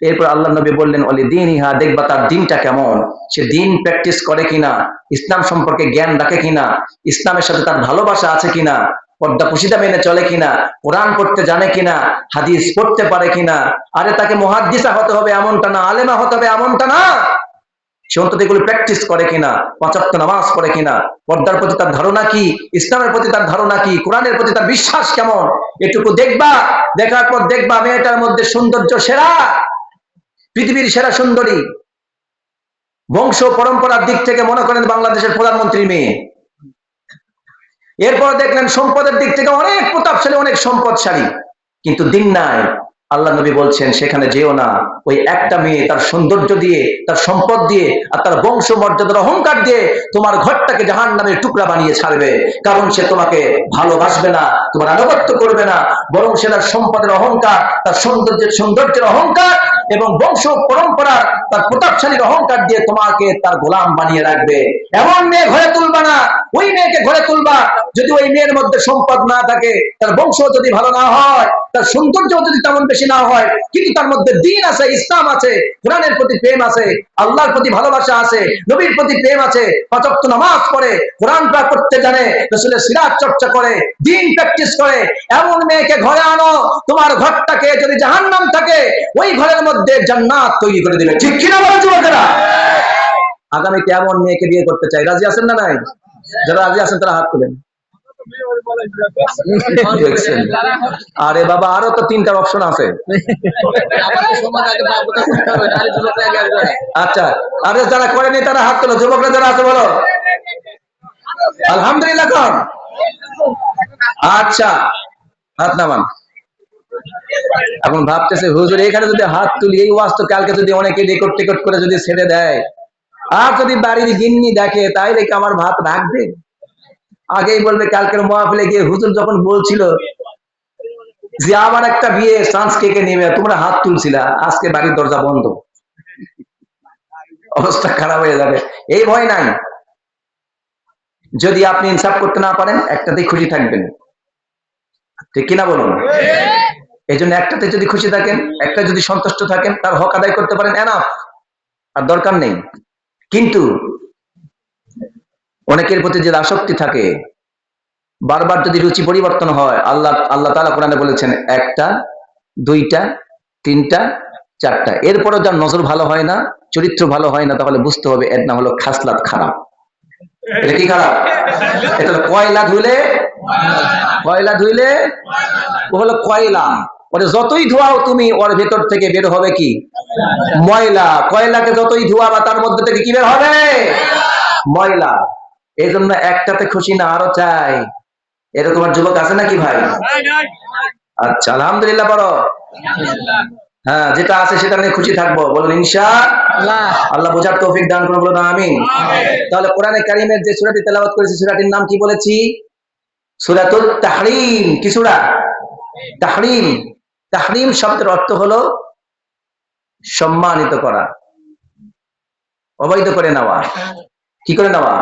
S1: এরপর আল্লাহ নবী বললেন ওয়ালি দীনিহা, দেখবা তার দিনটা কেমন, সে দিন প্র্যাকটিস করে কিনা, ইসলাম সম্পর্কে জ্ঞান রাখে কিনা, ইসলামের সাথে তার ভালোবাসা আছে কিনা, পর্দা পুশিদা মেনে চলে কিনা, কোরআন পড়তে জানে কিনা, হাদিস পড়তে পারে কিনা। আরে তাকে মুহাদ্দিসা হতে হবে এমনটা না, আলেমা হতে হবে এমনটা না, সে অন্তত এগুলো প্র্যাকটিস করে কিনা, 5 ওয়াক্ত নামাজ পড়ে কিনা, পর্দার প্রতি তার ধারণা কি, ইসলামের প্রতি তার ধারণা কি, কোরআনের প্রতি তার বিশ্বাস কেমন, এটুকু দেখবা। দেখার পর দেখবা মেয়েটার মধ্যে সৌন্দর্য সেরা, পৃথিবীর সেরা সুন্দরী। বংশ পরম্পরার দিক থেকে মনে করেন বাংলাদেশের প্রধানমন্ত্রী মেয়ে। এরপর দেখলেন সম্পদের দিক থেকে অনেক প্রতাপশালী, অনেক সম্পদশালী, কিন্তু দিন নাই। আল্লাহ নবী বলছেন সেখানে যেও না। ওই একটা মেয়ে তার সৌন্দর্য দিয়ে, তার সম্পদ দিয়ে, আর তার বংশ মর্যাদার অহংকার দিয়ে তোমার ঘরটাকে জাহান্নামের টুকরা বানিয়ে ছাড়বে। কারণ সে তোমাকে ভালোবাসবে না, তোমার আনুগত্য করবে না, বরং সে তার সম্পদের অহংকার, তার সৌন্দর্যের অহংকার এবং বংশ পরম্পরা, তার প্রতাপশালীর অহংকার দিয়ে তোমাকে তার গোলাম বানিয়ে রাখবে। এমন মেয়ে ঘরে তুলবা না। ওই মেয়েকে ঘরে তুলবা যদি ওই মেয়ের মধ্যে সম্পদ না থাকে, তার বংশ যদি ভালো না হয়, তার সৌন্দর্য যদি তেমন বেশি না হয়, কিন্তু তার মধ্যে দ্বীন আছে, ইসলাম আছে, কোরআনের প্রতি প্রেম আছে, আল্লাহর প্রতি ভালোবাসা আছে, নবীর প্রতি প্রেম আছে, 5 ওয়াক্ত নামাজ পড়ে, কোরআন পাঠ করতে জানে, রাসূলের সিরাত চর্চা করে, দ্বীন প্র্যাকটিস করে, এমন মেয়েকে ঘরে আনো। তোমার ঘরটাকে যদি জাহান্নাম থাকে, ওই ঘরের মধ্যে জান্নাত তৈরি করে দিবে, ঠিক কিনা বলো যুবকেরা? আগামীতে এমন মেয়েকে বিয়ে করতে চাই। রাজি আছেন না নাই? যারা রাজি আছেন তারা হাত তুলেন। আরে বাবা, আরো তো 3টা অপশন আছে। আচ্ছা, আরে যারা করেনি তারা হাত তোলো। যুবকরা যারা আছে বলো আলহামদুলিল্লাহ কন। আচ্ছা, হাত নামান। এখন ভাবতেছে হুজুর এখানে যদি হাত তুলি, এই ওয়াজ তো কালকে যদি অনেকে রেকর্ড টেকর্ড করে যদি ছেড়ে দেয়, আর যদি বাড়ির গিন্নি দেখে তাইলে কি আমার ভাত রাখবে? আগেই বলবে কালকের মাহফিলে গিয়ে হুজুর যখন বলছিল যে আমার একটা বিয়ে চান্স কে কে নেবে, তোমরা হাত তুলছিলা, আজকে বাড়ির দরজা বন্ধ, অবস্থা খারাপ হয়ে যাবে। এই ভয় নাই। যদি আপনি ইনসাফ করতে না পারেন একটাতেই খুশি থাকবেন, ঠিক কিনা বলুন? এই জন্য একটাতে যদি খুশি থাকেন, একটা যদি সন্তুষ্ট থাকেন, তার হক আদায় করতে পারেন, এনাফ, আর দরকার নেই। কিন্তু অনেকের প্রতি যে আসক্তি থাকে, বারবার যদি রুচি পরিবর্তন হয়, আল্লাহ তাআলা কোরআনে বলেছেন একটা, দুইটা, তিনটা, চারটা, এরপরও যার নজর ভালো হয় না, চরিত্র ভালো হয় না, তাহলে বুঝতে হবে এর নাম হলো খাসলাত খারাপ। এটা কি খারাপ? এটা হলো কয়লা ধুইলে ও হলো কয়লা, ওরে যতই ধোয়াও তুমি, ওর ভেতর থেকে বের হবে কি? ময়লা। কয়লাকে যতই ধোয়াবা তার মধ্যে থেকে কি বের হবে? ময়লা। এই জন্য একটাতে খুশি না, আরো চাই। এরকম আর যুবক আছে নাকি ভাই? আচ্ছা, আলহামদুলিল্লাহ। বড় হ্যাঁ, যেটা আছে সেটা নিয়ে খুশি থাকবো, বলুন ইনশাআল্লাহ। আল্লাহ বোঝার তৌফিক দান করুন, বলুন আমিন। তাহলে কোরআনে কারীমের যে সূরাটি তেলাওয়াত করেছি, সূরাটির নাম কি বলেছি? সূরাতুল তাহরীম। কি সূরা? তাহরীম। তাহরীম শব্দের অর্থ হলো সম্মানিত করা, অবৈধ করে নেওয়া। কি করে নেওয়া?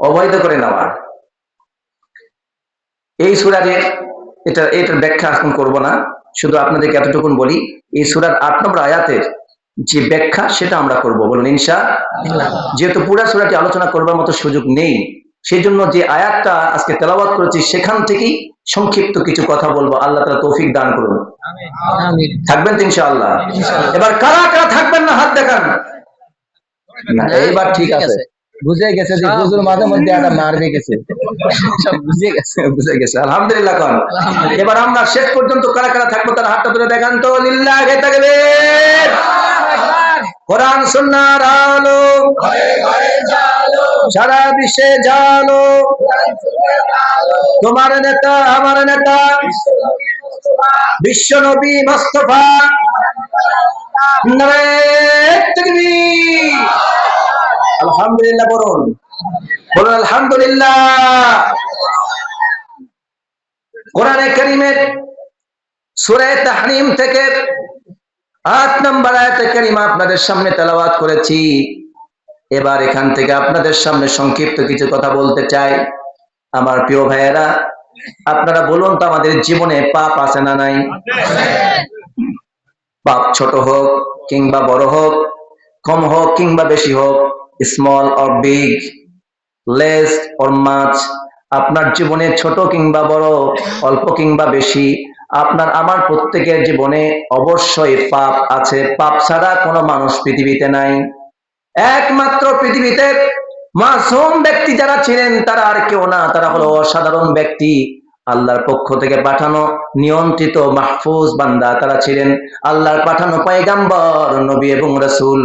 S1: অবৈধ করে নেওয়া। এই সূরার এটার ব্যাখ্যা এখন করব না, শুধু আপনাদেরকে এতটুকুন বলি, এই সূরার ৮ নম্বর আয়াতের যে ব্যাখ্যা সেটা আমরা করব, বলুন ইনশাআল্লাহ। যেহেতু পুরা সূরাটি আলোচনা করবার মতো সুযোগ নেই, সেই জন্য যে আয়াতটা আজকে তেলাওয়াত করেছি সেখান থেকেই সংক্ষিপ্ত কিছু কথা বলবো। আল্লাহ তাআলা তৌফিক দান করুন। আমিন। থাকবেন তো ইনশাআল্লাহ? এবার কারা কারা থাকবেন না হাত দেখান। না, এইবার ঠিক আছে, বুঝে গেছে যে হুজুর মাঝে মধ্যে একটা মারবে গেছে, সব বুঝে গেছে। আলহামদুলিল্লাহ। কোন এবার আমরা শেষ পর্যন্ত কারা কারা থাকবো তার হাতটা তুলে দেখান তো। লিল্লাহি তাকবীর। কোরআন সুন্নাহর আলো সারা বিশ্বে জালো, তোমার নেতা আমার নেতা বিশ্ব নবী মুস্তাফা, নারায়ে তাকবীর। আলহামদুলিল্লাহ। বলুন আলহামদুলিল্লাহ। কোরআনে কারীমের সূরা তাহরীম থেকে ৮ নম্বর আয়াতে কারীমা আপনাদের সামনে তেলাওয়াত করেছি। এবার এখান থেকে আপনাদের সামনে সংক্ষিপ্ত কিছু কথা বলতে চাই। আমার প্রিয় ভাইয়েরা, আপনারা বলুন তো, আমাদের জীবনে পাপ আছে না নাই? পাপ ছোট হোক কিংবা বড় হোক, কম হোক কিংবা বেশি হোক, small or big, less or much, আপনার জীবনে ছোট কিংবা বড়, অল্প কিংবা বেশি, আপনার আমার প্রত্যেকের জীবনে অবশ্যই পাপ আছে। পাপ ছাড়া কোনো মানুষ পৃথিবীতে নাই। একমাত্র পৃথিবীতে মাসুম ব্যক্তি যারা ছিলেন তারা আর কেউ না, তারা হলো অসাধারণ ব্যক্তি, আল্লাহর পক্ষ থেকে পাঠানো নিয়ন্ত্রিত মাহফুজ বান্দা। তারা ছিলেন আল্লাহর পাঠানো পয়গাম্বর, নবী এবং রাসূল।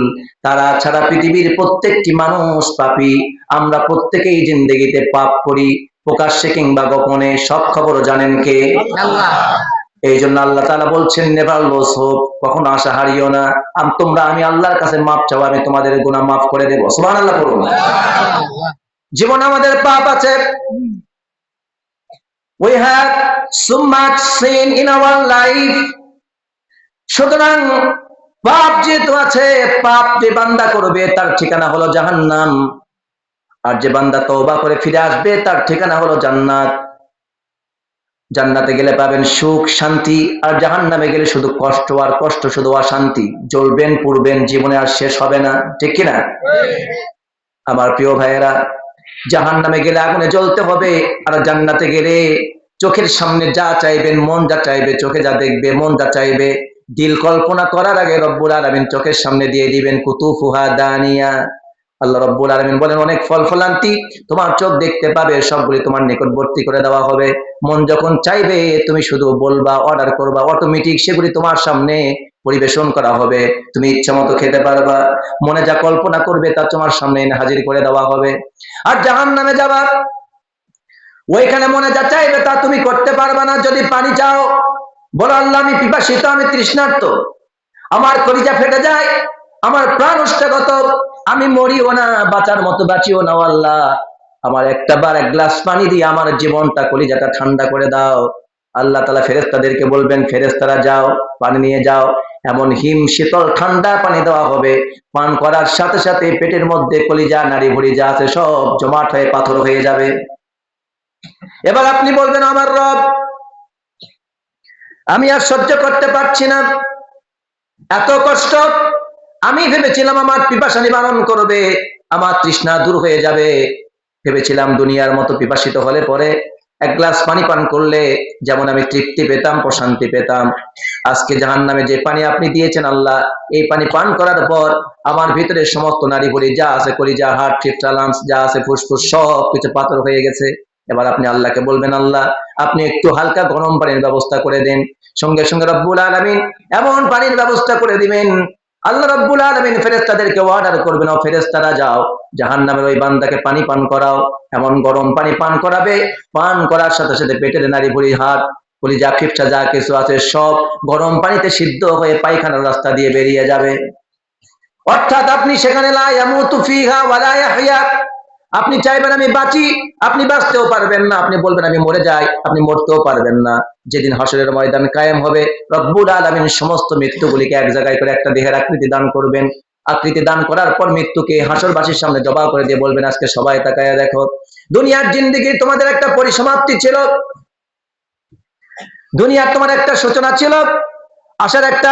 S1: তারা ছাড়া পৃথিবীর প্রত্যেকটি মানুষ পাপী। আমরা প্রত্যেকেই জিন্দেগিতে পাপ করি, প্রকাশ্যে কিংবা গোপনে। সব খবর জানেন কে? আল্লাহ। এই জন্য আল্লাহ তাআলা বলছেন, নেভার লস হোপ, কখনো আশা হারিও না। আমি আল্লাহর কাছে মাপ চাও, আমি তোমাদের গুনাহ মাফ করে দেব। সুবহানাল্লাহ পড়ুন। জীবনে আমাদের পাপ আছে। We have so much sin in our life. সুতরাং পাপ যেহেতু আছে, পাপ যে বান্দা করবে তার ঠিকানা হলো জাহান্নাম, আর যে বান্দা তওবা করে ফিরে আসবে তার ঠিকানা হলো জান্নাত। জান্নাতে গেলে পাবেন সুখ শান্তি, আর জাহান্নামে গেলে শুধু কষ্ট, আর কষ্ট শুধু অশান্তি। জ্বলবেন পুড়বেন, জীবনে আর শেষ হবে না, ঠিক কিনা? আমার প্রিয় ভাইয়েরা, জাহান্নামে গেলে আগুনে জ্বলতে হবে, আর জান্নাতে গেলে চোখের সামনে যা চাইবেন, মন যা চাইবে, চোখে যা দেখবে, মন যা চাইবে, দিল কল্পনা করার আগে রব্বুল আলামিন চোখের সামনে দিয়ে দিবেন। কুতুফুহা দানিয়া। আল্লাহ রব্বুল আলামিন বলেন, অনেক ফল ফলান্তি তোমার চোখ দেখতে পাবে, সবগুলি তোমার নিকটবর্তী করে দেওয়া হবে। মন যখন চাইবে তুমি শুধু বলবা, অর্ডার করবা, অটোমেটিক সেগুলি তোমার সামনে পরিবেশন করা হবে, তুমি ইচ্ছা মতো খেতে পারবা। মনে যা কল্পনা করবে তা তোমার সামনে হাজির করে দেওয়া হবে। আর জাহান্নামে যাবা, ওইখানে মনে যা চাইবে তা তুমি করতে পারবা না। যদি পানি চাও, বলো আল্লাহ আমি পিপাসিত, আমি তৃষ্ণার্ত, আমার কলিজা ফেটে যায়, আমার প্রাণ উষ্ঠগত, আমি মরিও না, বাঁচার মতো বাঁচিও না আল্লাহ, আমার একটা বার এক গ্লাস পানি দিয়ে আমার জীবনটা কলিজাটা ঠান্ডা করে দাও। আল্লাহ তাআলা ফেরেশতাদেরকে বলবেন, ফেরেশতারা যাও, পানি নিয়ে যাও। এমন হিম শীতল ঠান্ডা পানি দেওয়া হবে, পান করার সাথে সাথে পেটের মধ্যে কলিজা নাড়ি ভুড়ি যা আছে সব জমাট হয়ে পাথর হয়ে যাবে। এবার আপনি বলবেন, আমার রব, আমি আর সহ্য করতে পারছি না, এত কষ্ট। আমি ভেবেছিলাম আমার পিপাসা নিবারণ করবে, আমার তৃষ্ণা দূর হয়ে যাবে। ভেবেছিলাম দুনিয়ার মতো পিপাসিত হলে পরে এক গ্লাস পানি পান করলে যেমন আমি তৃপ্তি পেতাম, প্রশান্তি পেতাম। আজকে জাহান্নামে যে পানি আপনি দিয়েছেন আল্লাহ, এই পানি পান করার পর আমার ভিতরে সমস্ত নাড়ি ভুড়ি যা আছে, কলিজা, হার্ট, ফিফটা, লাংস যা আছে, ফুসফুস সব কিছু পাথর হয়ে গেছে। এবার আপনি আল্লাহকে বলবেন, আল্লাহ আপনি একটু হালকা গরম পানির ব্যবস্থা করে দেন। সঙ্গে সঙ্গে রব্বুল আলামিন এমন পানির ব্যবস্থা করে দিবেন। আল্লাহ রব্বুল আলামিন ফেরেশতাদেরকে অর্ডার করবেন, ও ফেরেশতারা যাও, জাহান্নামের ওই বান্দাকে পানি পান করাও। এমন গরম পানি পান করাবে, পান করার সাথে সাথে পেটের নাড়ি ভুড়ি, হাত, কলিজা, ফিফটা যা কিছু আছে সব গরম পানিতে সিদ্ধ হয়ে পায়খানার রাস্তা দিয়ে বেরিয়ে যাবে। অর্থাৎ আপনি সেখানে লা ইয়ামুতু ফিহা ওয়ালা ইয়াহইয়া, আপনি চাইবেন আমি বাঁচি, আপনি বাঁচতেও পারবেন না। আপনি বলবেন আমি মরে যাই, আপনি মরতেও পারবেন না। যেদিন হাসরের ময়দান কায়েম হবে, রব্বুল আলামিন সমস্ত মৃত্যুগুলিকে এক জায়গায় করে একটা দেহের আকৃতি দান করবেন। আকৃতি দান করার পর মৃত্যুকে হাসরবাসীর সামনে জবাব করে দিয়ে বলবেন, আজকে সবাই তাকায়া দেখো, দুনিয়ার জিন্দেগি তোমাদের একটা পরিসমাপ্তি ছিল, দুনিয়ার তোমার একটা সূচনা ছিল, আসার একটা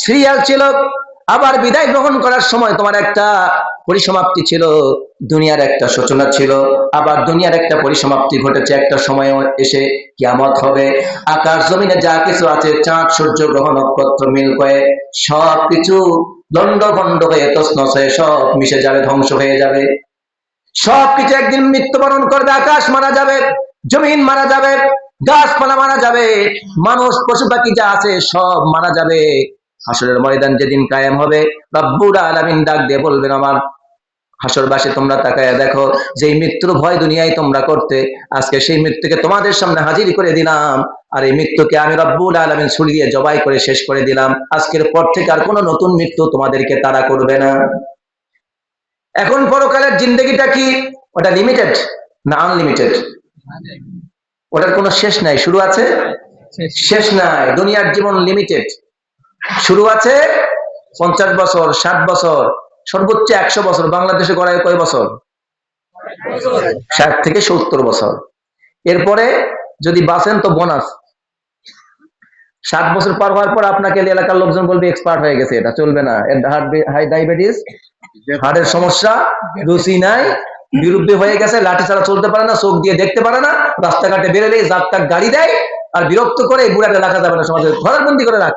S1: সিরিয়াল ছিল, আবার বিদায় গ্রহণ করার সময় তোমার একটা পরিসমাপ্তি ছিল। দুনিয়ার একটা সূচনা ছিল, আবার দুনিয়ার একটা পরিসমাপ্তি ঘটেছে। একটা সময় এসে কিয়ামত হবে, আকাশ জমিনে যা কিছু আছে, চাঁদ, সূর্য, গ্রহ, নক্ষত্র, মিল্ক ওয়ে সবকিছু দণ্ড ভণ্ড হয়ে তছনছ হয়ে সব মিশে যাবে, ধ্বংস হয়ে যাবে। সবকিছু একদিন মৃত্যুবরণ করবে। আকাশ মারা যাবে, জমিন মারা যাবে, গাছপালা মারা যাবে, মানুষ পশু পাখি যা আছে সব মারা যাবে। হাসরের ময়দান যেদিন কায়েম হবে, রব্বুল আলামিন ডাক দিয়ে বলবেন, আমার হাসরবাসী তোমরা তাকায়া দেখো, যেই মৃত্যুর ভয় দুনিয়ায় তোমরা করতে, আজকে সেই মৃত্যুকে তোমাদের সামনে হাজির করে দিলাম। আর এই মৃত্যুকে আমি রব্বুল আলামিন ছুরি দিয়ে জবাই করে শেষ করে দিলাম। আজকের পর থেকে আর কোনো নতুন মৃত্যু তোমাদেরকে তাড়া করবে না। এখন পরকালের জিন্দগিটা কি? ওটা লিমিটেড না আনলিমিটেড? ওটার কোনো শেষ নাই, শুরু আছে শেষ নাই। দুনিয়ার জীবন লিমিটেড, শুরু আছে 50 বছর, 60 বছর, সর্বোচ্চ 100 বছর। বাংলাদেশে গড়ায় কয় বছর? 60 থেকে 70 বছর। এরপরে যদি বাঁচেন তো বোনাস। 60 বছর পার হওয়ার পর আপনাকে এলাকার লোকজন বলবে এক্সপার্ট হয়ে গেছে, এটা চলবে না, এর হাই ডায়াবেটিস, হার্টের সমস্যা, রুচি নাই, বিরুদ্ধে হয়ে গেছে, লাঠি ছাড়া চলতে পারে না, চোখ দিয়ে দেখতে পারে না, রাস্তাঘাটে বেরোলে জাকটাক গাড়ি দেয়, আর বিরক্ত করে বুড়াকে রাখা যাবে না, সমাজে ঘরের বন্দি করে রাখ।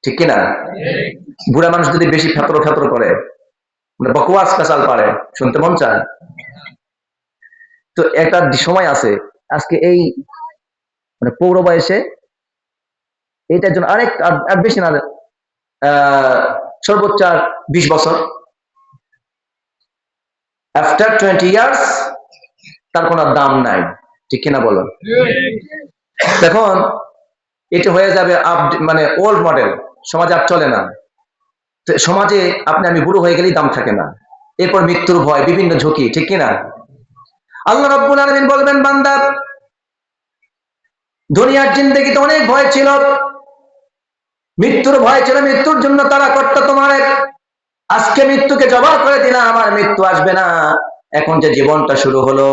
S1: ঠিক কিনা? বুড়া মানুষ যদি বেশি ফেতর ফেতর করে, মানে বকওয়াস পেশাল পারে, শুনতে মন চায়। তো একটা সময় আছে, আজকে এই মানে পৌর বয়সে এইটার জন্য আরেক আর বেশি না, সর্বোচ্চ 20 বছর, আফটার 20 ইয়ার্স তার কোনো দাম নাই। ঠিক কিনা বলো? এখন এটা হয়ে যাবে মানে ওল্ড মডেল, সমাজে আর চলে না। সমাজে আপনি আমি বুড়ো হয়ে গেলেই দাম থাকে না। এরপর মৃত্যুর ভয়, বিভিন্ন ঝুঁকি। ঠিক কিনা? আল্লাহ রাব্বুল আলামিন বলবেন, বান্দা দুনিয়ার জিন্দেগিতে অনেক ভয় ছিল, মৃত্যুর ভয় ছিল, মৃত্যুর জন্য তারা করতো তোমার, আজকে মৃত্যুকে জবাব করে দিলাম, আমার মৃত্যু আসবে না। এখন যে জীবনটা শুরু হলো,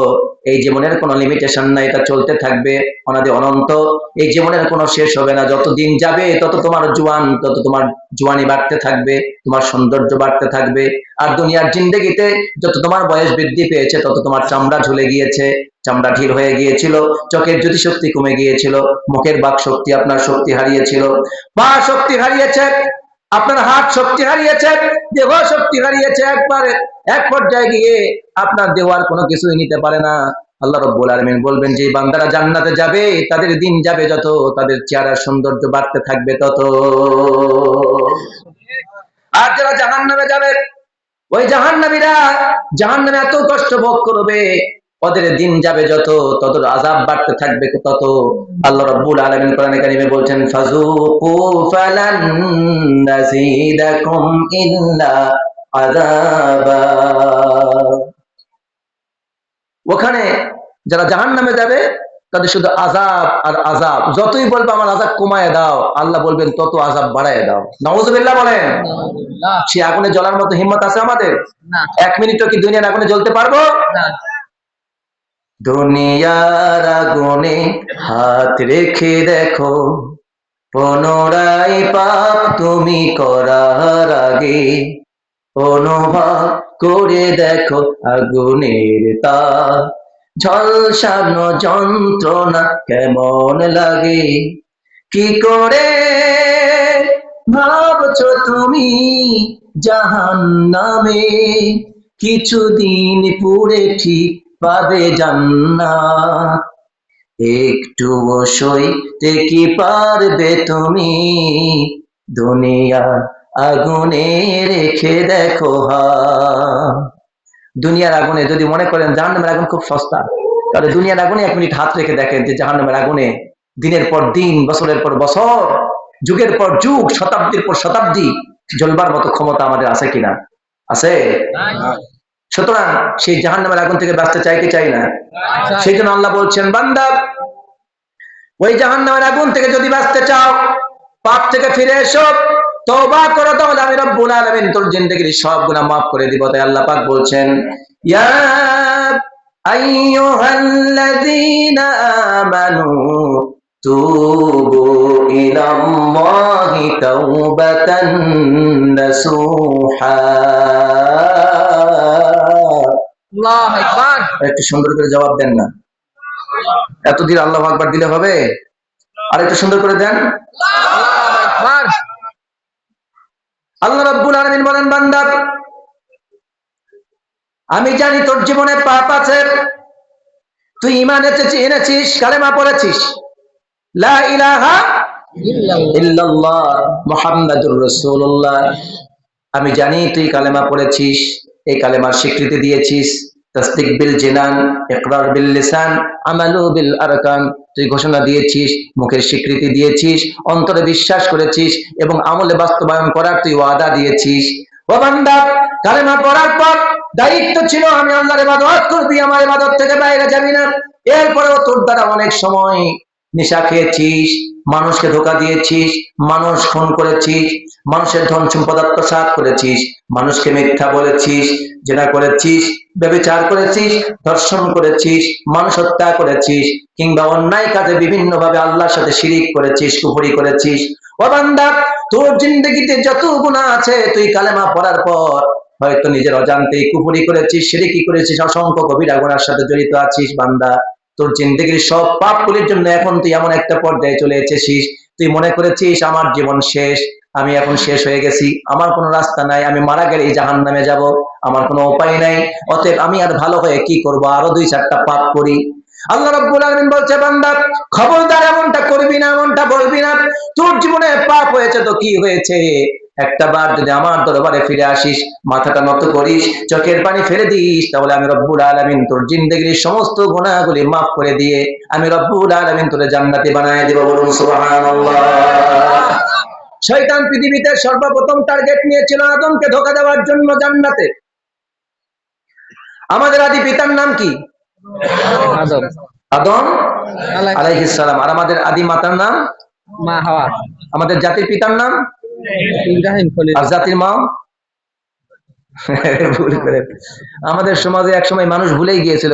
S1: এই জীবনের কোনো লিমিটেশন নাই, এটা চলতে থাকবে অনাদি অনন্ত। এই জীবনের কোনো শেষ হবে না। যত দিন যাবে তত তোমার জোয়ানি বাড়তে থাকবে, তোমার সৌন্দর্য বাড়তে থাকবে। আর দুনিয়ার জিন্দেগিতে যত তোমার বয়স বৃদ্ধি পেয়েছে, তত তোমার চামড়া ঝুলে গিয়েছে, চামড়া ঢিল হয়ে গিয়েছিল, চোখের জ্যোতি শক্তি কমে গিয়েছিল, মুখের বাক শক্তি আপনার শক্তি হারিয়েছিল, পা শক্তি হারিয়েছে, আপনার হাত শক্তি হারিয়েছে, দেহ শক্তি হারিয়েছে। একবারে এক পর্যায়ে গিয়ে আপনার দেহ আর কোনো কিছুই নিতে পারে না। আল্লাহ রাব্বুল আলামিন বলবেন, যে বান্দারা জান্নাতে যাবে তাদের দিন যাবে যত, তাদের চেহারার সৌন্দর্য বাড়তে থাকবে তত। আর যারা জাহান্নামে যাবে, ওই জাহান্নামীরা জাহান্নামে এত কষ্ট ভোগ করবে, ওদের দিন যাবে যত, তত আযাব বাড়তে থাকবে তত। আল্লাহ রাব্বুল আলামিন কোরআনে কারিমে বলছেন ফাযুকু ফালান নাযীদাকুম ইল্লা আযাবা। ওখানে যারা জাহান্নামে যাবে তাদের শুধু আযাব আর আযাব। যতই বলবে আমার আযাব কমায় দাও, আল্লাহ বলবেন তত আযাব বাড়ায় দাও। নাউযুবিল্লাহ বলেন। সে আগুনে জ্বলার মতো হিম্মত আছে আমাদের? না। 1 মিনিটও কি দুনিয়ার আগুনে জ্বলতে পারবো? না। দুনিয়ার আগুনে হাত রেখে দেখো, পুনরায় পাপ তুমি করার আগে অনুভব করে দেখো আগুনের তাপ, ঝলসানো যন্ত্রণা কেমন লাগে। কি করে ভাবছো তুমি জাহান্নামে, কিছুদিন পুরে ঠিক পাবে জান্নাত। একটু সইতে কি পারবে তুমি, দুনিয়া আগুনে রেখে দেখো হাত। দুনিয়ার আগুনে যদি মনে করেন জাহান্নামের আগুন খুব সস্তা, তাহলে দুনিয়ার আগুনে 1 মিনিট হাত রেখে দেখেন যে জাহান্নামের আগুনে দিনের পর দিন, বছরের পর বছর, যুগের পর যুগ, শতাব্দীর পর শতাব্দী জ্বলবার মতো ক্ষমতা আমাদের আছে কিনা? আছে। সুতরাং সেই জাহান্নামের আগুন থেকে বাঁচতে চাই কি চাই না? সেই জন্য আল্লাহ বলছেন বান্দা, ওই জাহান্নামের আগুন থেকে যদি বাঁচতে চাও, পাপ থেকে ফিরে এসো, তওবা করো, তাহলে আমি রব্বুল আলামিন তোর জিন্দেগীর সব গুনাহ মাফ করে দিব। তাই আল্লাহ পাক বলছেন ইয়া আইয়ুহাল্লাযীনা আমানু তুবু ইলাল্লাহি তাওবাতান নাসুহা। আল্লাহু আকবার। একটু সুন্দর করে জবাব দেন না, এত দিন আল্লাহু আকবার দিলে হবে? আর একটু সুন্দর করে দেন আল্লাহু আকবার। আল্লাহ রাব্বুল আলামিন বলেন বান্দা, আমি জানি তোর জীবনে পাপ আছে, তুই ঈমান এনেছিস, কালেমা পড়েছিস, লা ইলাহা ইল্লাল্লাহ মুহাম্মাদুর রাসূলুল্লাহ। আমি জানি তুই কালেমা পড়েছিস, এই কালেমার স্বীকৃতি দিয়েছিস, তাসদিক বিল জিনান, ইকরার বিল লিসান, আমালু বিল আরকান। তুই ঘোষণা দিয়েছিস, মুখের স্বীকৃতি দিয়েছিস, অন্তরে বিশ্বাস করেছিস এবং আমলে বাস্তবায়ন করার তুই ওয়াদা দিয়েছিস। ও বান্দা, কালেমা পড়ার পর দায়িত্ব ছিল আমি আল্লাহর ইবাদত করবি, আমার ইবাদত থেকে বাইরে যাবি না। এরপরেও তোর দ্বারা অনেক সময় নেশা খেয়েছিস, মানুষকে ধোঁকা দিয়েছিস, মানুষ খুন করেছিস, মানুষের ধন সম্পদ আত্মসাৎ করেছিস, মানুষকে মিথ্যা বলেছিস, জেনা করেছিস, ব্যভিচার করেছিস, ধর্ষণ করেছিস, মানুষ হত্যা করেছিস, কিংবা অন্যায় কাজে বিভিন্ন ভাবে আল্লাহর সাথে শিরিক করেছিস, কুফরি করেছিস। ও বান্দা, তোর জিন্দেগিতে যত গুনাহ আছে, তুই কালেমা পড়ার পর হয়তো নিজের অজান্তেই কুফরি করেছিস, শিরকি করেছিস, অসংখ্য কবিরা গুনার সাথে জড়িত আছিস। বান্দা, তোর জিন্দেগির সব পাপগুলির জন্য এখন তুই এমন একটা পর্যায়ে চলে এসেছিস, তুই মনে করেছিস আমার জীবন শেষ, আমি এখন শেষ হয়ে গেছি, আমার কোনো রাস্তা নাই, আমি মারা গেলেই জাহান্নামে যাব, আমার কোনো উপায় নাই, অতএব আমি আর ভালো হয়ে কি করব, আরো 2-4টা পাপ করি। আল্লাহ রাব্বুল আলামিন বলছে বান্দা, খবরদার এমনটা করবি না, এমনটা বলবি না। তোর জীবনে পাপ হয়েছে তো কি হয়েছে, একটা বার যদি আমার দরবারে ফিরে আসিস, মাথাটা নত করিস, চোখের পানি ফেলে দিস, তাহলে আমি রব্বুল আলামিন তোর জিন্দেগীর সমস্ত গুনাহগুলি মাফ করে দিয়ে আমি রব্বুল আলামিন তোরে জান্নাতি বানায় দেব। বলুন সুবহানাল্লাহ। শয়তান পৃথিবীতে সর্বপ্রথম টার্গেট নিয়েছিল আদমকে ধোঁকা দেওয়ার জন্য জান্নাতে। আমাদের আদি পিতার নাম কি? আদম। আদম আলাইহিস সালাম। আর আমাদের আদি মাতার নাম মা হাওয়া। আমাদের জাতির পিতার নাম ইব্রাহিম খলিল। আর জাতির মা ভুল করে। আমাদের সমাজে একসময় মানুষ ভুলেই গিয়েছিল,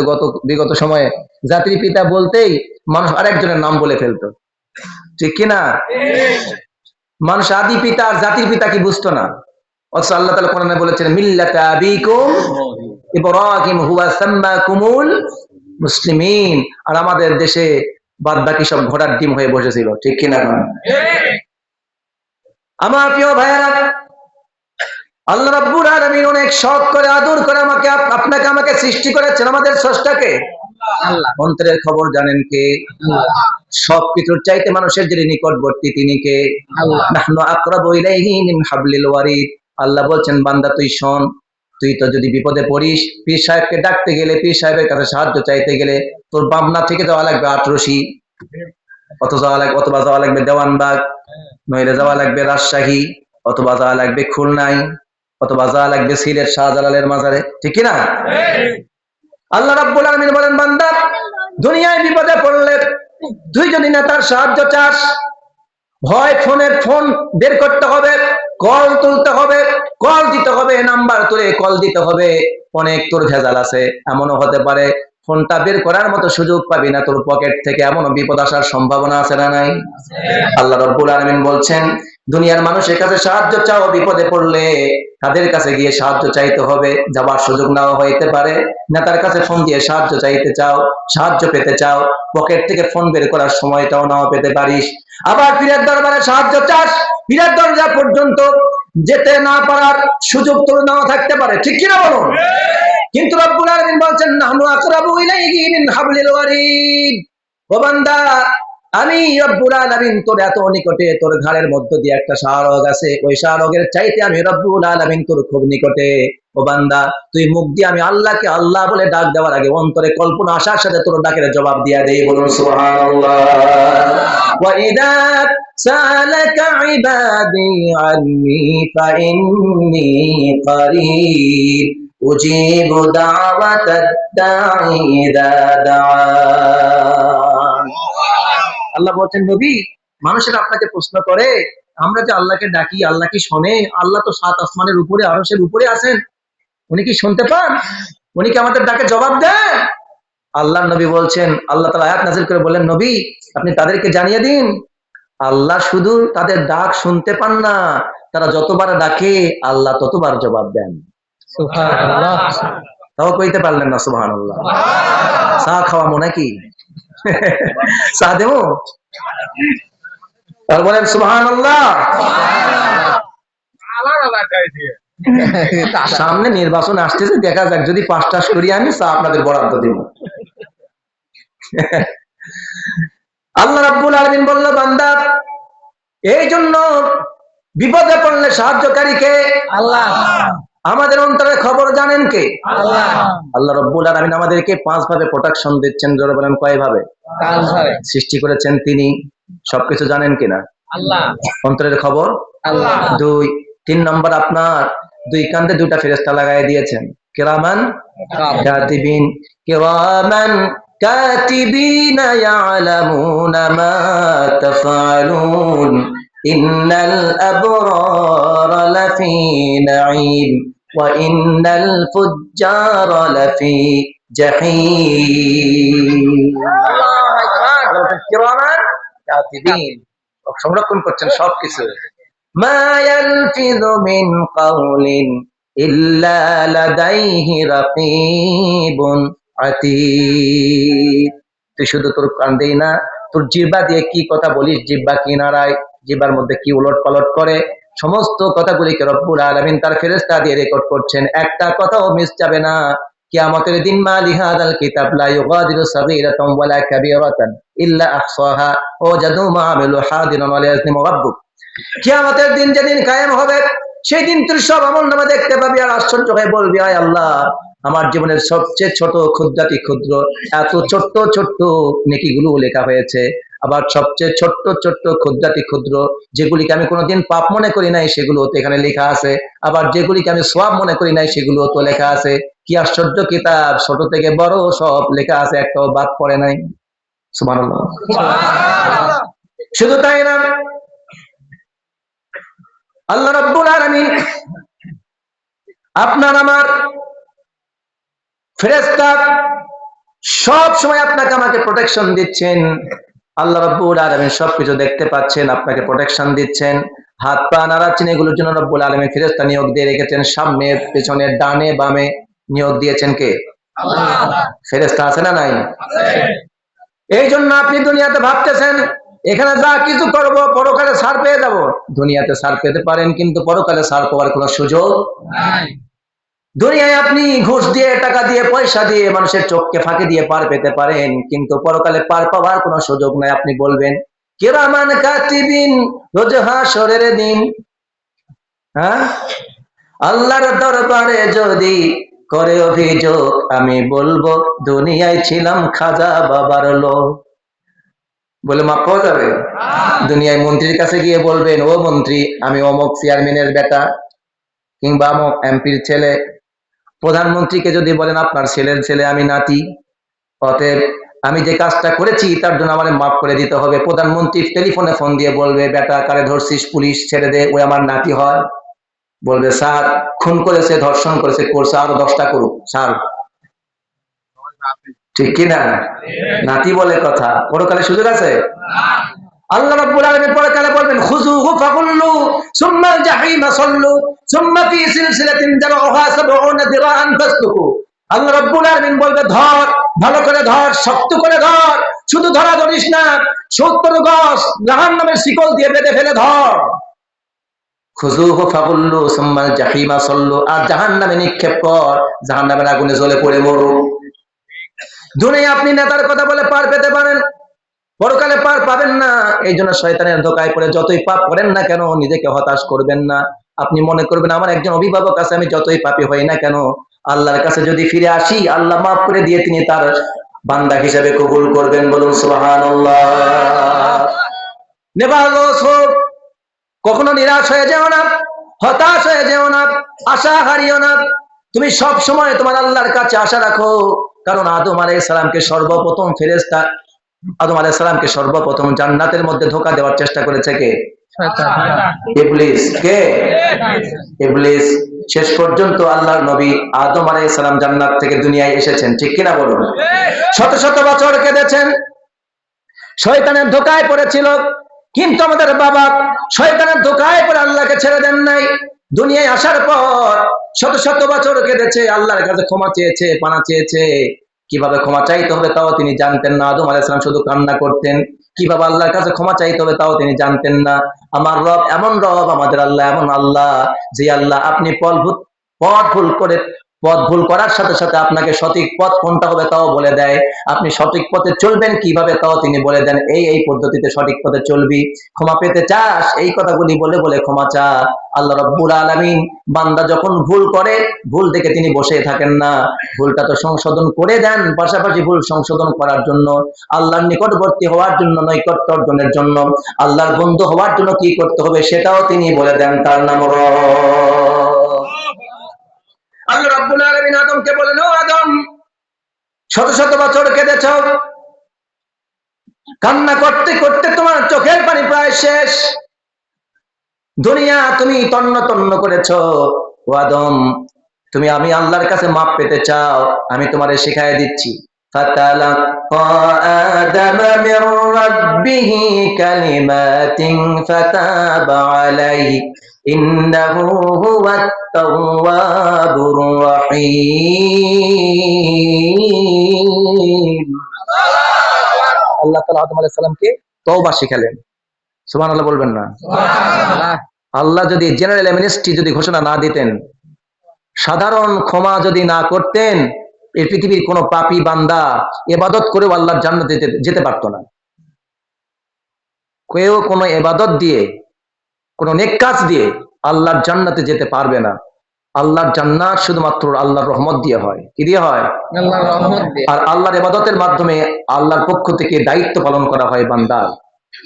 S1: বিগত সময়ে জাতির পিতা বলতেই মানুষ আরেকজনের নাম বলে ফেলতো, ঠিক কিনা? মানুষ আদি পিতা আর জাতির পিতা কি বুঝতো না। অথচ আল্লাহ তাআলা কোরআনে বলেছেন মিল্লাতা আবিকুম ইব্রাহিম হুয়া সাম্মাকুমুল মুসলিমিন। আর আমাদের দেশে বাদ বাকি সব ঘোড়ার ডিম হয়ে বসেছিল, ঠিক কিনা? আমার প্রিয় ভাইয়েরা, আল্লাহ রাব্বুল আলামিন অনেক শখ করে আদর করে আপনাকে আমাকে সৃষ্টি করেছেন। আমাদের স্রষ্টাকে আল্লাহ। অন্তরের খবর জানেন কে? আল্লাহ। সবকিছুর চাইতে মানুষের যিনি নিকটবর্তী তিনি কে? আল্লাহ। নাহনু আকরাবু ইলাইহি মিন হাবলিল ওয়ারিদ। আল্লাহ বলছেন বান্দা তুই শোন, তুই তো যদি বিপদে পড়িস, পীর সাহেবকে ডাকতে গেলে, পীর সাহেবের কাছে সাহায্য চাইতে গেলে তোর পাবনা থেকে যাওয়া লাগবে আটরশি, অথবা যাওয়া লাগবে দেওয়ানবাগ, নইলে যাওয়া লাগবে রাজশাহী, অথবা যাওয়া লাগবে খুলনায়, অথবা যাওয়া লাগবে সিলেট শাহজালালের মাজারে, ঠিক কিনা? আল্লাহ রাব্বুল আলামিন বলেন, বান্দা দুনিয়ায় বিপদে পড়লে তুই যদি নেতার সাহায্য চাস, হয় ফোন বের করতে হবে, কল তুলতে হবে, কল দিতে হবে, নাম্বার তুলে কল দিতে হবে। অনেক তোর ভেজাল আছে, এমনও হতে পারে ফোনটা বের করার মতো সুযোগ পাবি না, তোর পকেট থেকে এমন বিপদ আসার সম্ভাবনা আছে না নাই? আল্লাহ রাব্বুল আলামিন বলছেন, দুনিয়ার মানুষের কাছে সাহায্য চাও, বিপদে পড়লে তাদের কাছে গিয়ে সাহায্য চাইতে হবে, যাবার সুযোগ নাও হইতে পারে। নেতার কাছে ফোন দিয়ে সাহায্য চাইতে চাও, সাহায্য পেতে চাও, পকেট থেকে ফোন বের করার সময়টাও নাও পেতে পারিস। আবার পীরের দরবারে সাহায্য চাস, পীরের দরজা পর্যন্ত যেতে না পারার সুযোগ তোর নাও থাকতে পারে, ঠিক কিনা বলুন? কিন্তু রব্বুল আলামিন বলছেন, নাহনু আকরাবু ইলাইহি মিন হাবলিল ওয়ারিদ। ও বান্দা, আমি রব্বুল আলামিন তোর এত নিকটে, তোর ঘাড়ের মধ্য দিয়ে একটা শাহরগ আছে, ওই শাহরগের চাইতে আমি রব্বুল আলামিন তোর খুব নিকটে। ও বান্দা, তুই মুখ দিয়ে আমি আল্লাহকে আল্লাহ বলে ডাক দেওয়ার আগে অন্তরে কল্পনা আসার সাথে তোর ডাকের জবাব দিয়া দেই, বলুন সুবহানাল্লাহ। ওয়া ইযা সালাকা ইবাদি আন্নী ফাইন্নী করিব উজিবু দাওয়াতাদ দাঈ ইযা দাআন। আল্লাহ বলছেন, নবী, মানুষেরা আপনাকে প্রশ্ন করে, আমরা যে আল্লাহকে ডাকি, আল্লাহ কি শোনে? আল্লাহ তো 7 আসমানের উপরে, আরশের উপরে আছেন, উনি কি শুনতে পান? উনি কি আমাদের ডাকে জবাব দেন? আল্লাহ নবী বলছেন, আল্লাহ তাআলা আয়াত নাযিল করে বলেন, নবী আপনি তাদেরকে জানিয়ে দিন, আল্লাহ শুধু তাদের ডাক শুনতে পান না, তারা যতবার ডাকে আল্লাহ ততবার জবাব দেন। সুবহানাল্লাহ। তাও কইতে পারলেন না সুবহানাল্লাহ? চা খাওয়ামো নাকি? চা দেবো? তার বলেন সুবহানাল্লাহ। সামনে নির্বাচন আসতেছে, দেখা যাক, যদি পাস টাস করি আমি চা আপনাদের বরাদ্দ দিব। আল্লাহ রাব্বুল আলামিন বলল, বান্দা এই জন্য বিপদে পড়লে সাহায্যকারী কে? আল্লাহ। আমাদের অন্তরের খবর জানেন কে? আল্লাহ। আল্লাহ রাব্বুল আলামিন আমাদেরকে 5 ভাবে প্রোটেকশন দিচ্ছেন। জোরে বলেন, কয় ভাবে? 5 ভাবে। সৃষ্টি করেছেন তিনি, সবকিছু জানেন কিনা? আল্লাহ। অন্তরের খবর আল্লাহ। 2, 3 নম্বর, আপনার 2 কাঁধে 2টা ফেরেশতা লাগায় দিয়েছেন, কিরামান কাতিবিন। কিরামান কাতিবিন ইয়ালামুনা মা তাফআলুন ইন্নাল আবরারা লাফি নাঈম ওয়া ইন্নাল ফুজ্জারা লাফি জাহিম। আল্লাহু আকবার। কিরামান কাতিবিন, সংরক্ষণ করছেন সবকিছু। মা ইয়ালফিযু মিন কাওলিন ইল্লা লাদাইহি রাকীবুন আতীদ। তুই শুধু তোর কান্দেই না, তোর জিহ্বা দিয়ে কি কথা বলিস, জিহ্বা কি নাড়ায়, জিহ্বার মধ্যে কি উলট পালট করে, সমস্ত কথাগুলিকে রব্বুল আলামিন তার ফেরেশতা দিয়ে রেকর্ড করছেন, একটা কথাও মিস যাবে না। কিয়ামতের দিন মা লিহাদাল কিতাব লা ইউগাদিরু সাগীরাতান ওয়ালা কাবীরাতান ইল্লা আহসাহা ওয়াজাদু মা আমিলু হাদিরান ওয়া লা ইয়াজলিমু রাব্বুক। কিয়ামতের দিন যেদিন কায়েম হবে, সেই দিন তুই সব আমলনামা দেখতে পাবি আর আশ্চর্য হয়ে বলবি, আয় আল্লাহ, আমার জীবনের সবচেয়ে ছোট ক্ষুদ্রাতি ক্ষুদ্র এত ছোট্ট ছোট্ট নেকিগুলো লেখা হয়েছে, আবার সবচেয়ে ছোট্ট ছোট্ট ক্ষুদ্রাতি ক্ষুদ্র যেগুলিকে আমি কোনোদিন পাপ মনে করি নাই সেগুলো তো এখানে লেখা আছে, আবার যেগুলিকে আমি সওয়াব মনে করি নাই সেগুলো তো লেখা আছে। কি আশ্চর্য কিতাব, ছোট থেকে বড় সব লেখা আছে, একটাও বাদ পড়ে নাই। সুবহানাল্লাহ। শুধু তাই না, আল্লাহ রাব্বুল আলামিন আপনার আমার ফেরেশতা সব সময় আপনাকে আমাকে প্রোটেকশন দিচ্ছেন। আল্লাহ রাব্বুল আলামিন সবকিছু দেখতে পাচ্ছেন, আপনাকে প্রোটেকশন দিচ্ছেন। হাত পা নাড়াচ্ছেন, এগুলোর জন্য রব্বুল আলামিন ফেরেশতা নিয়োগ দিয়ে রেখেছেন। সামনে পেছনে ডানে বামে নিয়োগ দিয়েছেন কে? আল্লাহ। ফেরেশতা আছে না নাই? আছে। এই জন্য আপনি দুনিয়াতে ভাবতেছেন এখানে যা কিছু করব পরকালে ছাড় পেয়ে যাব। দুনিয়াতে ছাড় পেতে পারেন, কিন্তু পরকালে ছাড় পাওয়ার কোনো সুযোগ নাই। দুনিয়ায় আপনি ঘুষ দিয়ে, টাকা দিয়ে, পয়সা দিয়ে, মানুষের চোখকে ফাঁকি দিয়ে পার পেতে পারেন, কিন্তু পরকালে পার পাওয়ার কোনো সুযোগ নাই। আপনি বলবেন কিরামান কাতিবিন, রোজ হাসরের দিন, হ্যাঁ, আল্লাহর দরবারে যদি করে অভিযোগ, আমি বলবো দুনিয়ায় ছিলাম খাজা বাবার লোক। বলে মাপ পাওয়া যাবে? দুনিয়ায় মন্ত্রীর কাছে গিয়ে বলবেন, ও মন্ত্রী, আমি অমুক চেয়ারম্যানের বেটা কিংবা অমুক এমপির ছেলে। প্রধানমন্ত্রীকে যদি বলেন, আপনার ছেলের ছেলে, আমি নাতি, অতএব আমি যে কাজটা করেছি তার জন্য আমার মাফ করে দিতে হবে। প্রধানমন্ত্রী টেলিফোনে ফোন দিয়ে বলবে, বেটা কারে ধরছিস, পুলিশ ছেড়ে দে, ওই আমার নাতি হয়। বলবে, স্যার খুন করেছে, ধর্ষণ করেছে, করছে, আরো 10টা করুক স্যার। ঠিক কিনা? নাতি বলে কথা, পরকালে সুযোগ আছে? আল্লাহ রাব্বুল আলামিন পরকালে বলবেন, খুযুহু ফাগুল্লু সুম্মাল জাহিমা সাল্লু সুম্মা ফি সিলসিলাতিন যারউহা 70 দিরাআন ফাসলুকু। আল্লাহ রাব্বুল আলামিন বলবে, ধর, ভালো করে ধর, শক্ত করে ধর, শুধু ধরা ধরিস না, 70 গজ জাহান্নামের শিকল দিয়ে বেঁধে ফেলে ধর। খুযুহু ফাগুল্লু সুম্মাল জাহিমা সাল্লু, আর জাহান্নামে নিক্ষেপ কর, জাহান্নামের আগুনে জ্বলে পড়ে মরো। দুনিয়া আপনি নেতার কথা বলে পার পেতে পারেন, পরকালে পার পাবেন না। এই জন্য শয়তানের ধোকায় পড়ে যতই পাপ করেন না কেন নিজেকে হতাশ করবেন না। আপনি মনে করবেন, আমার একজন অভিভাবক আছে, আমি যতই পাপী হই না কেন আল্লাহর কাছে যদি ফিরে আসি, আল্লাহ মাফ করে দিয়ে তিনি তার বান্দা হিসেবে কবুল করবেন। বলুন সুবহানাল্লাহ। নেভারস হোপ, কখনো নিরাশ হয়ে যেও না, হতাশ হয়ে যেও না, আশা হারিও না। তুমি সব সময় তোমার আল্লাহর কাছে আশা রাখো, কারণ আদম আলাইহিস সালামকে সর্বপ্রথম ফেরেশতা, আদম আলাইহিস সালামকে সর্বপ্রথম জান্নাতের মধ্যে ধোঁকা দেওয়ার চেষ্টা করেছে কে? ইবলিস। কে? ইবলিস। শেষ পর্যন্ত আল্লাহর নবী আদম আলাইহিস সালাম জান্নাত থেকে দুনিয়ায় এসেছেন, ঠিক কিনা বলুন? শত শত বছর কেঁদেছেন, শয়তানের ধোঁকায় পড়েছিল, কিন্তু আমাদের বাবা শয়তানের ধোঁকায় পড়ে আল্লাহকে ছেড়ে দেন নাই। দুনিয়ায় আসার পর শত শত বছর কেঁদেছে, আল্লাহর কাছে ক্ষমা চেয়েছে, পানা চেয়েছে। কিভাবে ক্ষমা চাইতে হবে তাও তিনি জানতেন না। আদম আলাইহিস সালাম শুধু কান্না করতেন। কিভাবে আল্লাহর কাছে ক্ষমা চাইতে হবে তাও তিনি জানতেন না। আমার রব এমন রব, আমাদের আল্লাহ এমন আল্লাহ, যে আল্লাহ আপনি পথ ভুল করার সাথে সাথে আপনাকে সঠিক পথ কোনটা হবে তাও বলে দেয়। আপনি সঠিক পথে চলবেন কিভাবে তাও তিনি বলে দেন, এই পদ্ধতিতে সঠিক পথে চলবি। ক্ষমা পেতে চাস, এই কথাগুলি বলে বলে ক্ষমা চা। আল্লাহ রাব্বুল আলামিন বান্দা যখন ভুল করে, ভুল দেখে তিনি বসে থাকেন না, ভুলটা তো সংশোধন করে দেন। পাশাপাশি ভুল সংশোধন করার জন্য, আল্লাহর নিকটবর্তী হওয়ার জন্য, নৈকট্য অর্জনের জন্য, আল্লাহর বন্ধু হওয়ার জন্য কি করতে হবে সেটাও তিনি বলে দেন। তার নাম আল্লাহ রাব্বুল আলামিন আদমকে বলেন, ও আদম, শত শত বছর কেঁদেছ, কান্না করতে করতে তোমার চোখের পানি প্রায় শেষ, দুনিয়া তুমি তন্ন তন্ন করেছ। ও আদম, তুমি আমি আল্লাহর কাছে মাপ পেতে চাও, আমি তোমারে শিখাই দিচ্ছি। ফাতালাক্কা আদম মির রাব্বিহি কালিমাতিন ফাতাবা আলাইহি ইন্নাহু হুয়াত তাওয়াবুর রহিম। আল্লাহ তাআলা আদম আলাইহিস সালামকে তওবা শিখালেন। সুবহানাল্লাহ বলবেন না? সুবহানাল্লাহ। আল্লাহ যদি জেনারেল অ্যামনেস্টি যদি ঘোষণা না দিতেন, সাধারণ ক্ষমা যদি না করতেন, এই পৃথিবীর কোন পাপী বান্দা ইবাদত করেও আল্লাহর জান্নাতে যেতে পারতো না। কেউ কোনো ইবাদত দিয়ে, কোনো নেক কাজ দিয়ে আল্লাহর জান্নাতে যেতে পারবে না। আল্লাহর জান্নাত শুধুমাত্র আল্লাহর রহমত দিয়ে হয়। কি দিয়ে হয়? আল্লাহর রহমত দিয়ে। আর আল্লাহর ইবাদতের মাধ্যমে আল্লাহর পক্ষ থেকে দায়িত্ব পালন করা হয় বান্দার।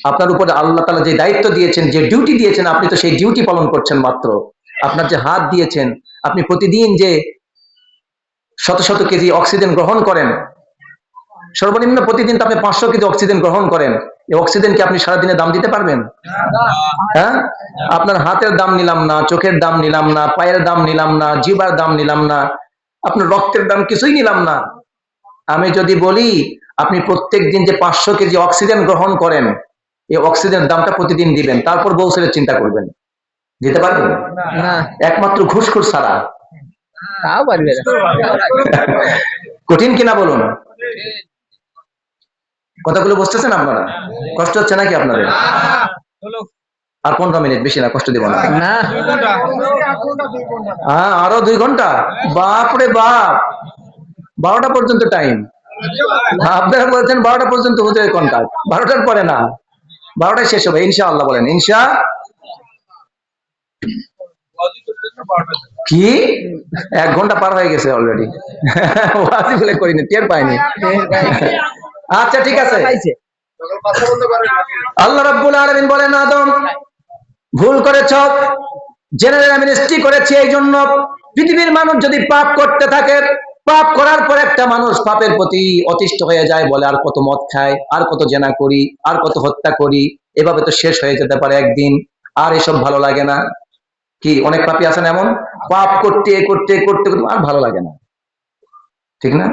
S1: আপনার উপরে আল্লাহ তাআলা যে দায়িত্ব দিয়েছেন, যে ডিউটি দিয়েছেন, আপনি তো সেই ডিউটি পালন করছেন মাত্র। আপনার যে হাত দিয়েছেন, আপনি প্রতিদিন যে শত শত কেজি অক্সিজেন গ্রহণ করেন, সর্বনিম্ন প্রতিদিন তো আপনি 500 কেজি অক্সিজেন গ্রহণ করেন। এই অক্সিজেনকে আপনি সারাদিনে দাম দিতে পারবেন? হ্যাঁ, আপনার হাতের দাম নিলাম না, চোখের দাম নিলাম না, পায়ের দাম নিলাম না, জিহ্বার দাম নিলাম না, আপনার রক্তের দাম কিছুই নিলাম না। আমি যদি বলি আপনি প্রত্যেক দিন যে 500 কেজি অক্সিজেন গ্রহণ করেন, এই অক্সিজেনের দামটা প্রতিদিন দিবেন, তারপর বউ ছেলের চিন্তা করবেন, দিতে পারবেন না? একমাত্র ঘুষখোর ছাড়া। কঠিন কিনা বলুন? কথাগুলো বুঝতেছেন আপনারা? কষ্ট হচ্ছে নাকি আপনাদের? আর 15 মিনিট, বেশি না, কষ্ট দিব না। হ্যাঁ, আরো 2 ঘন্টা? বাপরে বাপ, 12টা পর্যন্ত টাইম। আপনারা বলছেন 12টা পর্যন্ত, হতে কোনটা? 12টার পরে না, 12টায় শেষ হবে ইনশাআল্লাহ। বলেন ইনশা। কি 1 ঘন্টা পার হয়ে গেছে অলরেডি। ওয়াজি বলে করিনি, টের পাইনি। আচ্ছা ঠিক আছে। আল্লাহ রাব্বুল আলামিন বলেন, আদম ভুল করেছ, জেনারেল অ্যামনেস্টি করেছি এই জন্য। পৃথিবীর মানুষ যদি পাপ করতে থাকে, পাপ করার পর একটা মানুষ পাপের প্রতি অতিষ্ঠ হয়ে যায়, বলে আর কত মদ খায়, আর কত জেনা করি, আর কত হত্যা করি, এভাবে তো শেষ হয়ে যেতে পারে একদিন, আর এসব ভালো লাগে না। কি অনেক পাপী আছেন এমন, পাপ করতে করতে করতে করতে আর ভালো লাগে না, ঠিক না?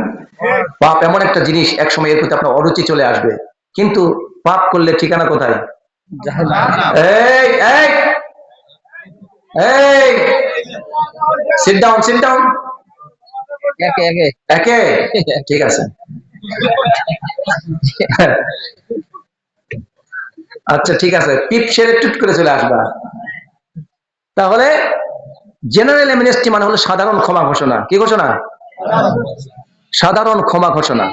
S1: পাপ এমন একটা জিনিস, একসময় এর প্রতি আপনার অরুচি চলে আসবে, কিন্তু পাপ করলে ঠিকানা কোথায়? এই এই এই সিট ডাউন, সিট ডাউন। একে একে একে ঠিক আছে। আচ্ছা ঠিক আছে, পিপ সেরে টুট করে চলে আসবা। তাহলে জেনারেল অ্যামনেস্টি মানে হলো সাধারণ ক্ষমা ঘোষণা। কি ঘোষণা? সাধারণ ক্ষমা ঘোষণা।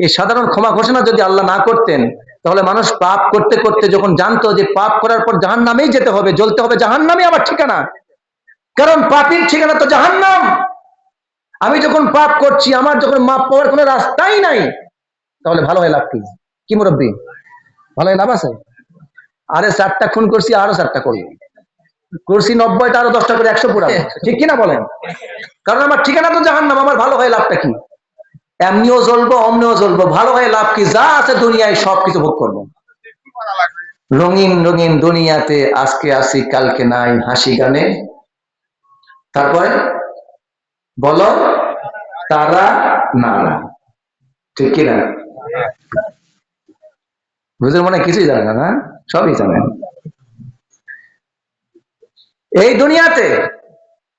S1: এই সাধারণ ক্ষমা ঘোষণা যদি আল্লাহ না করতেন, তাহলে মানুষ পাপ করতে করতে যখন জানতো যে পাপ করার পর জাহান্নামেই যেতে হবে, জ্বলতে হবে, জাহান্নামে আবার ঠিকানা, কারণ পাপীর ঠিকানা তো জাহান্নাম। আমি যখন পাপ করছি, আমার যখন মাপ পাওয়ার কোনো রাস্তাই নাই, তাহলে ভালো হয়ে লাভ কি? কি মুরব্বী, ভালো হয়ে লাভ আছে? আরে 4টা খুন করছি, আরো 4টা করবো, করছি 90টা, আরো 10টা করে 100 পুরাবো, ঠিক কিনা বলেন? কারণ আমার ঠিকানা তো জাহান্নাম, আমার ভালো হয়ে লাভটা কি? এমনিও জ্বলবো, অমনিও জ্বলবো, ভালো হয়ে লাভ কি? যা আছে দুনিয়ায় সবকিছু ভোগ করবো। রঙিন রঙিন দুনিয়াতে আজকে আসি কালকে নাই, হাসি গানে। তারপরে বলো তারা না, ঠিক কিনা? বুঝে মনে কিছুই জানে না, সবই জানেন। এই দুনিয়াতে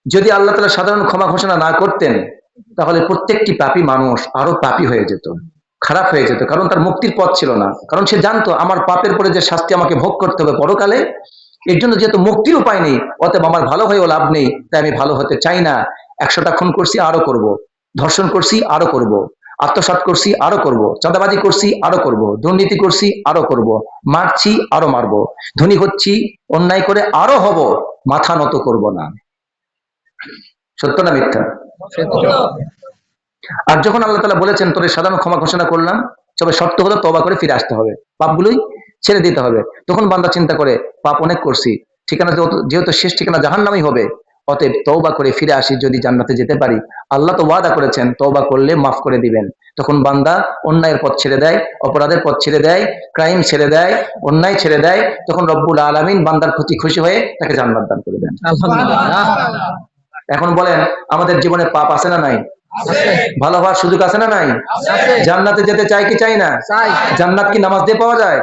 S1: যদি আল্লাহ তাআলা সাধারণ ক্ষমা ঘোষণা না করতেন, তাহলে প্রত্যেকটি পাপী মানুষ আরো পাপী হয়ে যেত, খারাপ হয়ে যেত, কারণ তার মুক্তির পথ ছিল না। কারণ সে জানতো আমার পাপের পরে যে শাস্তি আমাকে ভোগ করতে হবে পরকালে, এর জন্য যেহেতু মুক্তির উপায় নেই, অতএব আমার ভালো হয়েও লাভ নেই, তাই আমি ভালো হতে চাই না। 100টা খুন করছি, আরো করব, ধর্ষণ করছি, আরো করব, আত্মসাৎ করছি, আরো করব, চাঁদাবাজি করছি, আরো করব, দুর্নীতি করছি, আরো করব, মারছি, আরো মারবো, ধনী হচ্ছি, অন্যায় করে আরো হব, মাথা নত করব না। সত্য না মিথ্যা? আর যখন আল্লাহ তাআলা বলেছেন তোরে সাধারণ ক্ষমা ঘোষণা করলাম, তবে শর্ত হলো তওবা করে ফিরে আসতে হবে, পাপগুলোই ছেড়ে দিতে হবে। তখন বান্দা চিন্তা করে পাপ অনেক করছি, ঠিকানা যেহেতু শেষ ঠিকানা জাহান্নামই হবে, অতএব তওবা করে ফিরে আসি, যদি জান্নাতে যেতে পারি। আল্লাহ তো ওয়াদা করেছেন তওবা করলে মাফ করে দিবেন। তখন বান্দা অন্যায়ের পথ ছেড়ে দেয়, অপরাধের পথ ছেড়ে দেয়, ক্রাইম ছেড়ে দেয়, অন্যায় ছেড়ে দেয়, তখন রব্বুল আলামিন বান্দার প্রতি খুশি হয়ে তাকে জান্নাত দান করে দেন। আলহামদুলিল্লাহ। এখন বলেন আমাদের জীবনে পাপ আছে না নাই? ভালো হওয়ার সুযোগ আছে না নাই? জান্নাতে যেতে চাই কি চাই না? জান্নাত কি নামাজ দিয়ে পাওয়া যায়?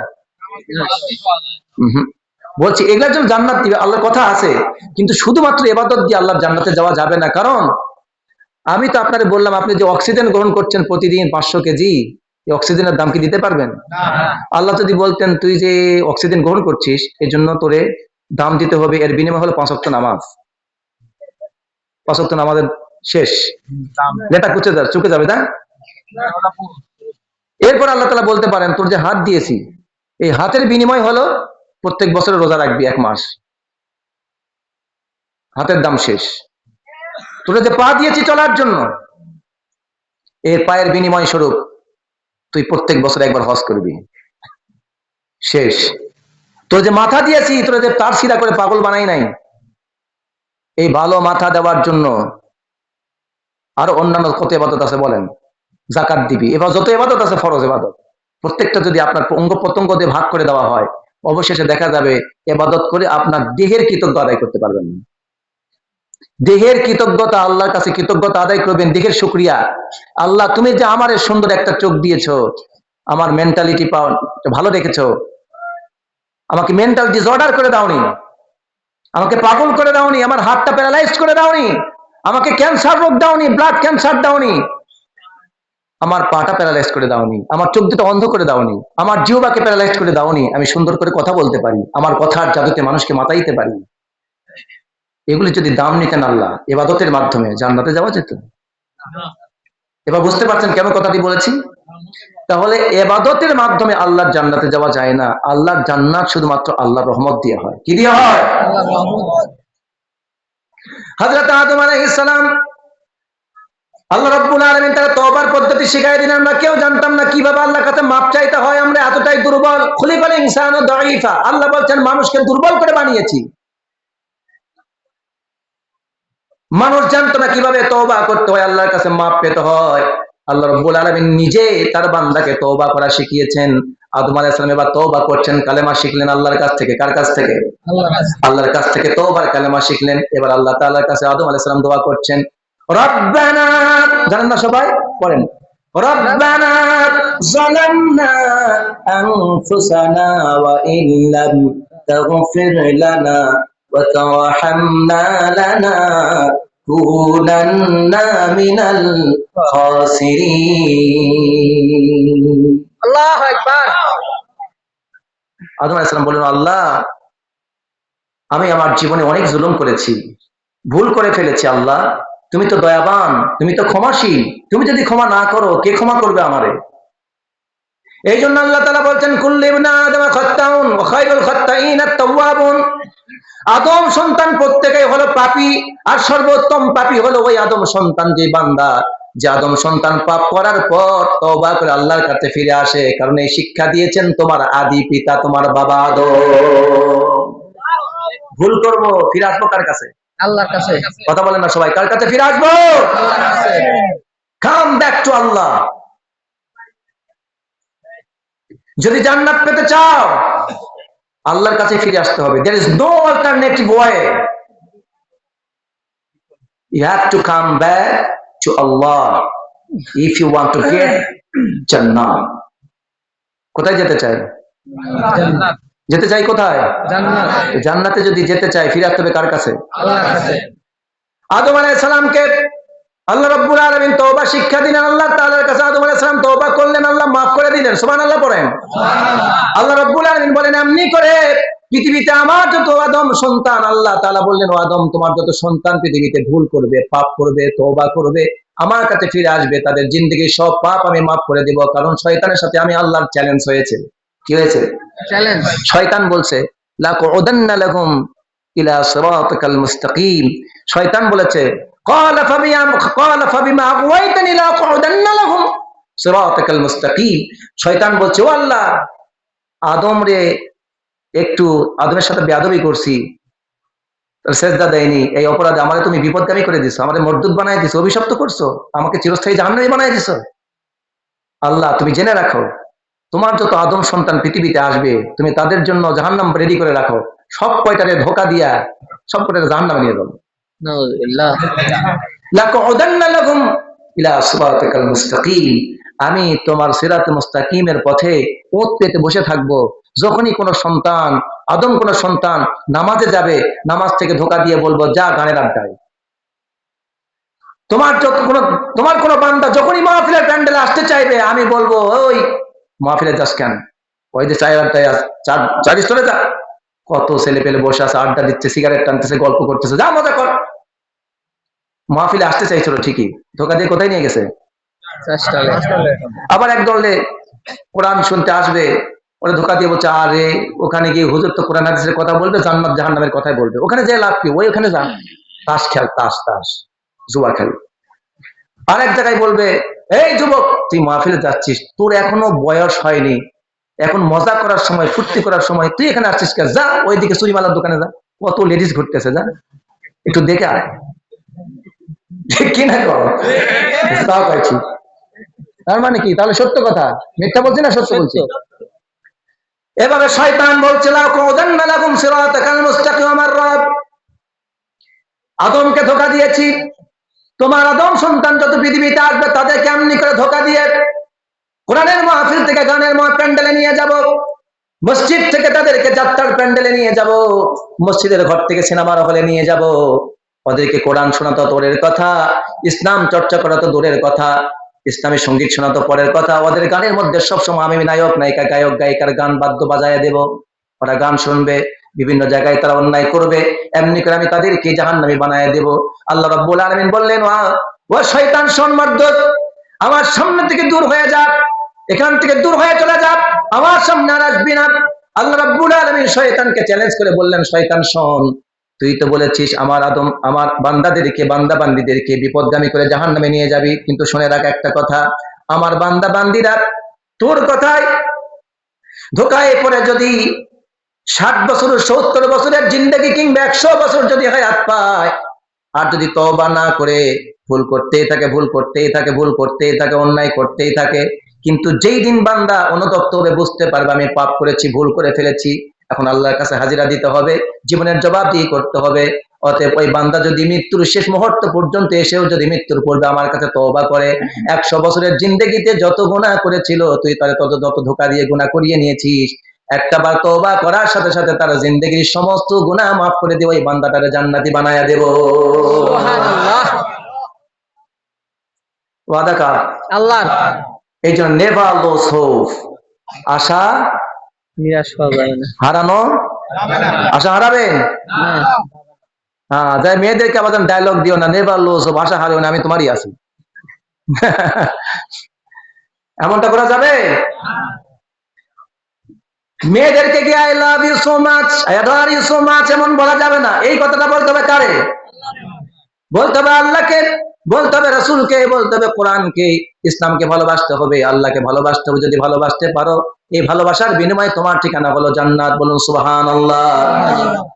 S1: বলছি এগুলোর জন্য জান্নাত দিবে, আল্লাহর কথা আছে, কিন্তু শুধুমাত্র ইবাদত দিয়ে আল্লাহর জান্নাতে যাওয়া যাবে না। কারণ আমি তো আপনাকে বললাম, আপনি যে অক্সিজেন গ্রহণ করছেন প্রতিদিন 500 কেজি, এই অক্সিজেনের দাম কি দিতে পারবেন? আল্লাহ যদি বলতেন তুই যে অক্সিজেন গ্রহণ করছিস, এর জন্য তোরে দাম দিতে হবে, এর বিনিময় হলো 5 ওয়াক্ত নামাজ, 5 ওয়াক্ত নামাজের শেষ লেটা চুকে যাবে, তাই? এরপর আল্লাহ তাআলা বলতে পারেন তোর যে হাত দিয়েছি, এই হাতের বিনিময় হলো প্রত্যেক বছরে রোজা রাখবি 1 মাস, হাতের দাম শেষ। তোর যে পা দিয়েছি চলার জন্য, এর পায়ের বিনিময় স্বরূপ তুই প্রত্যেক বছর একবার হজ করবি, শেষ। তোর যে মাথা দিয়েছি, তোর যে তার সিধা করে পাগল বানাই নাই, এই ভালো মাথা দেওয়ার জন্য আরো অন্যান্য কত ইবাদত আছে বলেন, যাকাত দিবি, এবার যত ইবাদত আছে ফরজ ইবাদত, প্রত্যেকটা যদি আপনার অঙ্গ প্রত্যঙ্গ দিয়ে ভাগ করে দেওয়া হয়, অবশেষে দেখা যাবে ইবাদত করে আপনার দেহের কৃতজ্ঞতা আদায় করতে পারবেন না। দেহের কৃতজ্ঞতা, আল্লাহর কাছে কৃতজ্ঞতা আদায় করবেন, দেহের শুকরিয়া। আল্লাহ তুমি যে আমার সুন্দর একটা চোখ দিয়েছো, আমার মেন্টালিটি ভালো রেখেছো, আমাকে মেন্টাল ডিসঅর্ডার করে দাওনি, আমাকে পাগল করে দাওনি, আমার হাতটা প্যারালাইজড করে দাওনি, আমাকে ক্যান্সার রোগ দাওনি, ব্লাড ক্যান্সার দাওনি, আমার পাটা প্যারালাইজ করে দাওনি, আমার চোখ দুটো অন্ধ করে দাওনি, আমার জিহ্বাকে প্যারালাইজ করে দাওনি, আমি সুন্দর করে কথা বলতে পারি, আমার কথার জাদুতে মানুষকে মাতাইতে পারি। এগুলি যদি দাম নিতেন আল্লাহ, ইবাদতের মাধ্যমে জান্নাতে যাওয়া যেত। এবার বুঝতে পারছেন কেন কথাটি বলেছি? তাহলে ইবাদতের মাধ্যমে আল্লাহর জান্নাতে যাওয়া যায় না, আল্লাহর জান্নাত শুধুমাত্র আল্লাহর রহমত দিয়ে হয়। কি দিয়ে হয়? হযরত আদম আলাইহিস সালাম আল্লাহ রাব্বুল আলামিন তার তওবার পদ্ধতি শিখাই দিলেন। আমরা কেউ জানতাম না কিভাবে আল্লাহর কাছে মাপ চাইতে হয়। আমরা এতটাই দুর্বল। খুলিকাল ইনসানু দাঈফা। আল্লাহ বলছেন মানুষকে দুর্বল করে বানিয়েছি। মানুষ জানতো না কিভাবে তওবা করতে হয়, আল্লাহর কাছে মাপ পেতে হয়। আল্লাহ রাব্বুল আলামিন নিজে তার বান্দাকে তওবা করা শিখিয়েছেন। আদম আলাইহিস সালাম এবার তওবা করছেন, কালেমা শিখলেন আল্লাহর কাছ থেকে। কার কাছ থেকে? আল্লাহর কাছ থেকে তওবার কালেমা শিখলেন। এবার আল্লাহ তাআলার কাছে আদম আলাইহিস সালাম দোয়া করছেন, রব্বানা, জানেন না সবাই? পড়েন, রব্বানা যালামনা আনফুসানা ওয়া ইল্লাম তাগফির লানা ওয়া তারহামনা লানাকুনান্না মিনাল খাসিরিন। আল্লাহু আকবার। আদম আলাইহিস সালাম বললেন, আল্লাহ আমি আমার জীবনে অনেক জুলুম করেছি, ভুল করে ফেলেছি। আল্লাহ তুমি তো দয়াবান, তুমি তো ক্ষমাশীল, তুমি যদি ক্ষমা না করো কে ক্ষমা করবে আমারে? এই জন্য আল্লাহ তাআলা বলছেন, কুল্লু ইবনা আদম খাত্তাউন ওয়া খায়রুল খাত্তাইন আত-তাওয়াবুন। আদম সন্তান প্রত্যেকেই হলো পাপী, আর সর্বোত্তম পাপী হলো ওই আদম সন্তান, যে বান্দা যে আদম সন্তান পাপ করার পর তওবা করে আল্লাহর কাছে ফিরে আসে। কারণ এই শিক্ষা দিয়েছেন তোমার আদি পিতা, তোমার বাবা আদম। ভুল করবো, ফিরে আসবো কার কাছে? আল্লাহর কাছে। কথা বলেন না সবাই, কার কাছে ফিরে আসবো? আল্লাহর কাছে। কাম ব্যাক টু আল্লাহ। যদি জান্নাত পেতে চাও আল্লাহর কাছে ফিরে আসতে হবে। there is no alternative way. You have to come back to Allah if you want to get Jannah. কোথায় যেতে চাই? জান্নাত। যেতে চাই কোথায়? জান্নাত। জান্নাতে যদি যেতে চাই ফিরে আসতে হবে কার কাছে? আল্লাহর কাছে। আদম আলাইহিস সালামকে আল্লাহ রাব্বুল আলামিন তওবা শিক্ষা দিলেন আল্লাহ তাআলার কাছে। আদম আলাইহিস সালাম তওবা করলেন, আল্লাহ maaf করে দিলেন। সুবহানাল্লাহ পড়েন। সুবহানাল্লাহ। আল্লাহ রাব্বুল আলামিন বলেন, এমনি করে পৃথিবীতে আমার যত আদম সন্তান, আল্লাহ তাআলা বললেন, ও আদম তোমার যত সন্তান পৃথিবীতে ভুল করবে, পাপ করবে, তওবা করবে, আমার কাছে ফিরে আসবে, তাদের জিন্দেগীর সব পাপ আমি maaf করে দেব। কারণ শয়তানের সাথে আমি আল্লাহর চ্যালেঞ্জ হয়েছে। কি হয়েছে? চ্যালেঞ্জ। শয়তান বলছে, লাকুদান্না লাহুম ইলা সিরাতিকাল মুস্তাকিম। শয়তান বলেছে, قال فبما أغويتني لأقعدن لهم صراطك المستقيم। শয়তান বলছে, ও আল্লাহ আদম রে একটু আদমের সাথে বেয়াদবি করছি, সেজদা দেয়নি, এই অপরাধে আমারে তুমি বিপদগামী করে দিছো, আমারে মরদুদ বানায় দিছো, অভিশপ্ত করছো, আমাকে চিরস্থায়ী জাহান্নামী বানায় দিছো। আল্লাহ তুমি জেনে রাখো তোমার যত আদম সন্তান পৃথিবীতে আসবে তুমি তাদের জন্য জাহান্নাম রেডি করে রাখো। সব কয়টারে ধোঁকা দিয়া সব কয়টারে জাহান্নামে নিয়ে যাবো। আমি তোমার সিরাত মুস্তাকিমের পথে পথ পেতে বসে থাকবো। যখনই কোন সন্তান আদম কোন সন্তান নামাজে যাবে, নামাজ থেকে ধোঁকা দিয়ে বলবো যা গানের আড্ডায়। তোমার কোন বান্দা যখনই মাহফিলের প্যান্ডেলে আসতে চাইবে আমি বলবো, ওই মাহফিলে যাস কেন? ওই যে চায়ের আড্ডায় চার স্তরে যা, কত ছেলে পেলে বসে আছে, আড্ডা দিচ্ছে, সিগারেট টানতেছে, গল্প করতেছে, যা মজা কর। মাহফিলে আসতে চাইছিল ঠিকই, ধোকা দিয়ে কোথায় নিয়ে গেছে? আবার এক দলে কোরআন শুনতে আসবে, ওরা ধোকা দিয়ে বলছে, আরে ওখানে গিয়ে হুজুর তো কোরআন হাদিসের কথা বলবে, জান্নাত জাহান্নামের কথাই বলবে, ওখানে যে লাভ কি, ওই ওখানে যান তাস খেল, তাস জুয়া খেল। আর এক জায়গায় বলবে, এই যুবক তুই মাহফিলে যাচ্ছিস, তোর এখনো বয়স হয়নি, এখন মজা করার সময়, ফুর্তি করার সময়, তুই এখানে আসছিস কে? যা ওইদিকে চুরিমালার দোকানে যা, কত লেডিস ঘুরতেছে, যা একটু দেখে আয়। কিনা করো তাও পাইছি। তার মানে কি? তাহলে সত্য কথা, মিথ্যা বলছি না সত্য বলছি? এভাবে শয়তান বলছিল, আদমকে ধোকা দিয়েছি, তোমার আদম সন্তান যত পৃথিবীতে আসবে তাদের কেমনি করে ধোকা দিয়ে কোরআনের মাহফিল থেকে গানের প্যান্ডেলে নিয়ে যাব, মসজিদ থেকে তাদেরকে যাত্রার প্যান্ডেলে নিয়ে যাব, মসজিদের ঘর থেকে সিনেমার হলে নিয়ে যাব, ওদেরকে কোরআন শোনা তো দূরের কথা, ইসলাম চর্চা করা তো দূরের কথা, ইসলামী সঙ্গীত শোনা তো পরের কথা, ওদের গানের মধ্যে সবসময় আমি নায়ক নায়িকা গায়ক গায়িকার গান বাদ্য বাজায় দেব, ওরা গান শুনবে, বিভিন্ন জায়গায় তারা অন্যায় করবে, এমনি করে আমি তাদেরকে জাহান্নামী বানায় দেব। আল্লাহ রাব্বুল আলামিন বললেন, ও শয়তান শোনমার্দক, আমার সামনে থেকে দূর হয়ে যা, এখান থেকে দূর হয়ে চলে যা, আমার সামনে আর আসবি না। আল্লাহ রাব্বুল আলামিন শয়তানকে চ্যালেঞ্জ করে বললেন, শয়তান শোন, তুই তো বলেছিস আমার বান্দাদেরকে বান্দা বান্দিদেরকে বিপদগামী করে জাহান্নামে নিয়ে যাবি, কিন্তু শুনে রাখ একটা কথা, আমার বান্দা বান্দিরা তোর কথায় ধোকায় পড়ে যদি 60 বছর 70 বছরের জিন্দগি কিংবা 100 বছর যদি হায়াত পায়, আর যদি তওবা না করে ভুল করতেই থাকে ভুল করতেই থাকে ভুল করতেই থাকে অন্যায় করতেই থাকে, কিন্তু যেই দিন বান্দা অনুতপ্ত হবে, বুঝতে পারবে আমি পাপ করেছি, ভুল করে ফেলেছি, এখন আল্লাহর কাছে হাজিরা দিতে হবে, জীবনের জবাবদিহি করতে হবে। অতএব ওই বান্দা যদি মৃত্যুর শেষ মুহূর্ত পর্যন্ত এসেও যদি মৃত্যুর পূর্বে আমার কাছে তওবা করে, 100 বছরের জিন্দগিতে যত গুনাহ করেছিল তুই তারে যত ধোঁকা দিয়ে গুনাহ করিয়ে নিয়েছিস, একটাবার তওবা করার সাথে সাথে তার জিন্দগির সমস্ত গুনাহ মাফ করে দেব, এই বান্দাটারে জান্নাতি বানায়া দেব।
S2: সুবহানাল্লাহ।
S1: ওয়াদা কার?
S2: আল্লাহর।
S1: এই জন্য নেভার লস হোপ, আশা
S2: নিরাশ হওয়া যাবে না।
S1: হারানো, আশা হারাবেন
S2: না।
S1: হ্যাঁ, যাই মেয়েদেরকে আবার ডায়লগ দিও না, নেভার লস হোপ, আশা হারিও না, আমি তোমারই আছি। এমনটা করা যাবে? মেয়েদেরকে কি I love you so much, I adore you so much এমন বলা যাবে না। এই কথাটা বলতে হবে কারে? বলতে হবে আল্লাহকে, বলতে হবে রাসূলকে, বলতে হবে কোরআনকে। ইসলামকে ভালোবাসতে হবে, আল্লাহকে ভালোবাসতে হবে। যদি ভালোবাসতে পারো, এই ভালোবাসার বিনিময়ে তোমার ঠিকানা হলো জান্নাত। বলুন সুবহানাল্লাহ।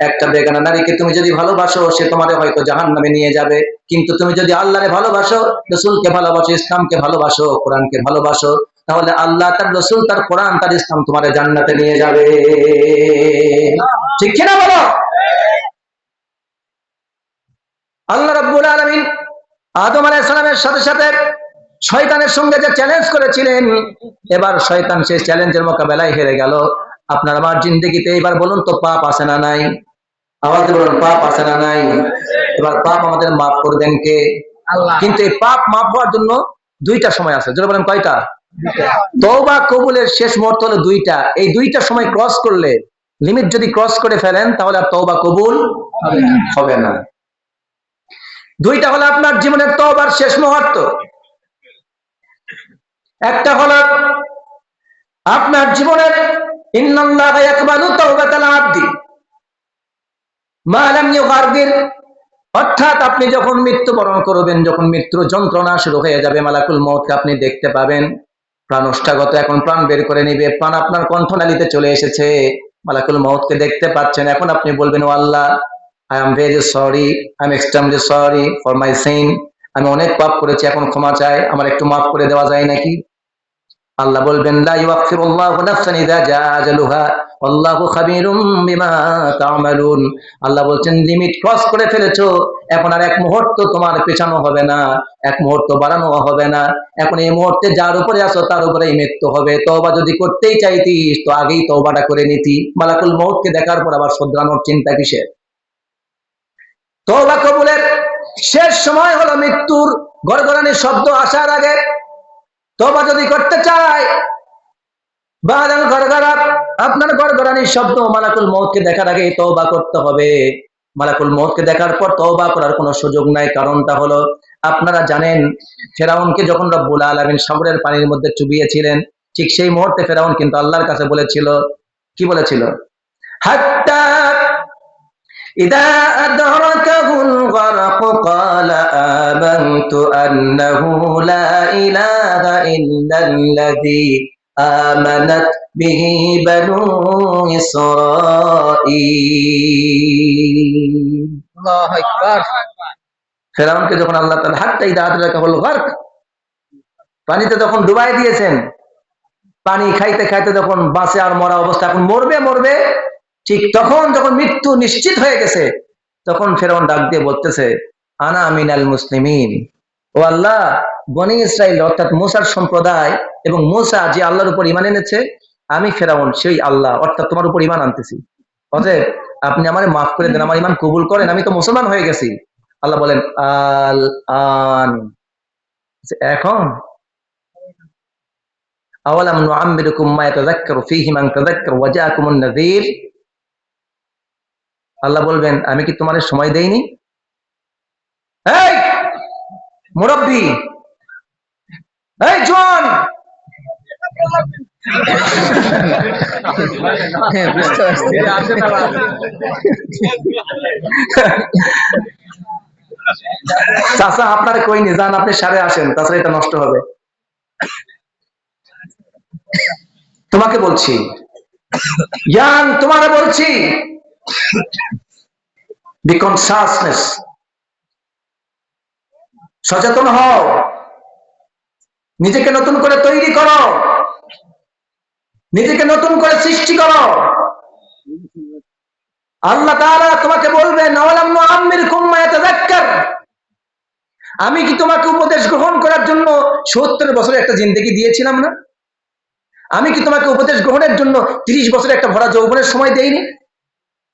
S1: একটা বেগানা নারীকে তুমি যদি ভালোবাসো, সে তোমারে হয়তো জাহান্নামে নিয়ে যাবে, কিন্তু তুমি যদি আল্লাহরে ভালোবাসো, রাসূলকে ভালোবাসো, ইসলামকে ভালোবাসো, কোরআনকে ভালোবাসো, তাহলে আল্লাহ, তার রাসূল, তার কোরআন, তার ইসলাম তোমারে জান্নাতে নিয়ে যাবে। ঠিক কিনা বলো? আল্লাহ রাব্বুল আলামিন আদম আলাইহিস সালামের সাথে সাথে শয়তানের সঙ্গে যে চ্যালেঞ্জ করেছিলেন, এবার শয়তান সেই চ্যালেঞ্জের মোকাবেলায় হেরে গেল। আপনার আমার জিন্দগিতে এবার বলুন তো, পাপ আছে না নাই? আওয়াজ দিয়ে বলুন, পাপ আছে না নাই? এবার পাপ আমাদের মাফ করবেন কে?
S2: আল্লাহ।
S1: কিন্তু এই পাপ মাফ হওয়ার জন্য দুইটা সময় আছে। যেটা বলেন কয়টা? তওবা কবুলের শেষ মুহূর্ত হলো দুইটা। এই দুইটা সময় ক্রস করলে, লিমিট যদি ক্রস করে ফেলেন, তাহলে আর তওবা কবুল হবে না। দুইটা হলো আপনার জীবনের তওবার শেষ মুহূর্ত। একটা হলো আপনার জীবনের ইন্নাল্লাহা ইয়াকবালু তাওবাতাল আবদি মা লাম ইউগারগির, অর্থাৎ আপনি যখন মৃত্যুবরণ করবেন, যখন মৃত্যুর যন্ত্রণা শুরু হয়ে যাবে, মালাকুল মউতকে আপনি দেখতে পাবেন, প্রাণ ওষ্ঠাগত, এখন প্রাণ বের করে নিবে, প্রাণ আপনার কণ্ঠনালীতে চলে এসেছে, মালাকুল মউতকে দেখতে পাচ্ছেন, এখন আপনি বলবেন, ও Allah, I am very sorry, I am extremely sorry for my sin, আমি অনেক পাপ করেছি, এখন ক্ষমা চাই, আমার একটু মাফ করে দেওয়া যায় নাকি? আল্লাহ বলবেন, লা ইউআখিরুল্লাহু নাফসান ইযা জাআ আজালুহা আল্লাহু খাবীরুম বিমা তা'মালুন। আল্লাহ বলছেন, লিমিট ক্রস করে ফেলেছো, এখন আর এক মুহূর্ত তোমার পেছানো হবে না, এক মুহূর্ত বাড়ানো হবে না, এখন এই মুহূর্তে যার উপরে আছো তার উপরেই মৃত্যু হবে। তওবা যদি করতেই চাইতিস তো আগেই তওবাটা করে নিতি, মালাকুল মউতকে দেখার পর আবার শোধরানোর চিন্তা কিসের? তওবা কবুলের শেষ সময় হলো মৃত্যুর গড়গড়ানির শব্দ আসার আগে। তওবা যদি করতে চায়, বাদাল গড়গড়া, আপনার গড়গড়ানির শব্দ মালাকুল মউতকে দেখার আগে তওবা করতে হবে। মালাকুল মউতকে দেখার পর তওবা করার কোনো সুযোগ নাই। কারণটা হলো, আপনারা জানেন, ফেরাউনকে যখন রব্বুল আলামিন সাগরের পানির মধ্যে চুবিয়েছিলেন, ঠিক সেই মুহূর্তে ফেরাউন কিন্তু আল্লাহর কাছে বলেছিল, কি বলেছিল? হাত্তা ইদা আদরাকাহুল গরক ক্বালা আমানতু আন্নাহু লা ইলাহা ইল্লাল্লাযী আমানাত বিহি বানু ইসরাঈল।
S2: আল্লাহু আকবার।
S1: ফেরাউনকে যখন আল্লাহ তাআলা হাত্তা ইদা আদরাকাহুল গরক, পানিতে যখন ডুবাই দিয়েছেন, পানি খাইতে খাইতে যখন বাঁচে আর মরা অবস্থা, এখন মরবে মরবে, ঠিক তখন যখন মৃত্যু নিশ্চিত হয়ে গেছে, তখন ফেরাউন ডাক দিয়ে বলতেছে, আনা মিনাল মুসলিমিন, ও আল্লাহ, বনি ইসরাইল অর্থাৎ মুসার সম্প্রদায় এবং মুসা যে আল্লাহর উপর ঈমান এনেছে, আমি ফেরাউন সেই আল্লাহ অর্থাৎ তোমার উপর ঈমান আনতেছি, অতএব আপনি আমারে মাফ করে দেন, আমার ঈমান কবুল করেন, আমি তো মুসলমান হয়ে গেছি। আল্লাহ বলেন, আল আন, এখন আওয়ালাম নুআম্মিরুকুম মা ইয়াতাযাক্কারু ফীহি মান তাযাক্কার ওয়া জাআকুমুন নাযীর। আল্লাহ বলবেন, আমি কি তোমাদের সময় দেইনি? এই মুরব্বি, এই জোয়ান,
S2: হ্যাঁ, বুঝতে পারছি।
S1: চাচা আপনার কইনি, যান আপনি সারে আসেন, তাছাড়া এটা নষ্ট হবে। তোমাকে বলছি, ইয়াং, তোমাকে বলছি, বি কনসাসনেস, সচেতন হও, নিজেকে নতুন করে তৈরি করো, নিজেকে নতুন করে সৃষ্টি করো। আল্লাহ তাআলা তোমাকে বলবেন, আওয়ালাম নুআম্মিরকুম মা ইয়াতাযাক্কার, আমি কি তোমাকে উপদেশ গ্রহণ করার জন্য 70 বছরের একটা জিন্দেগি দিয়েছিলাম না? আমি কি তোমাকে উপদেশ গ্রহণের জন্য 30 বছরের একটা ভরা যৌবনের সময় দেইনি?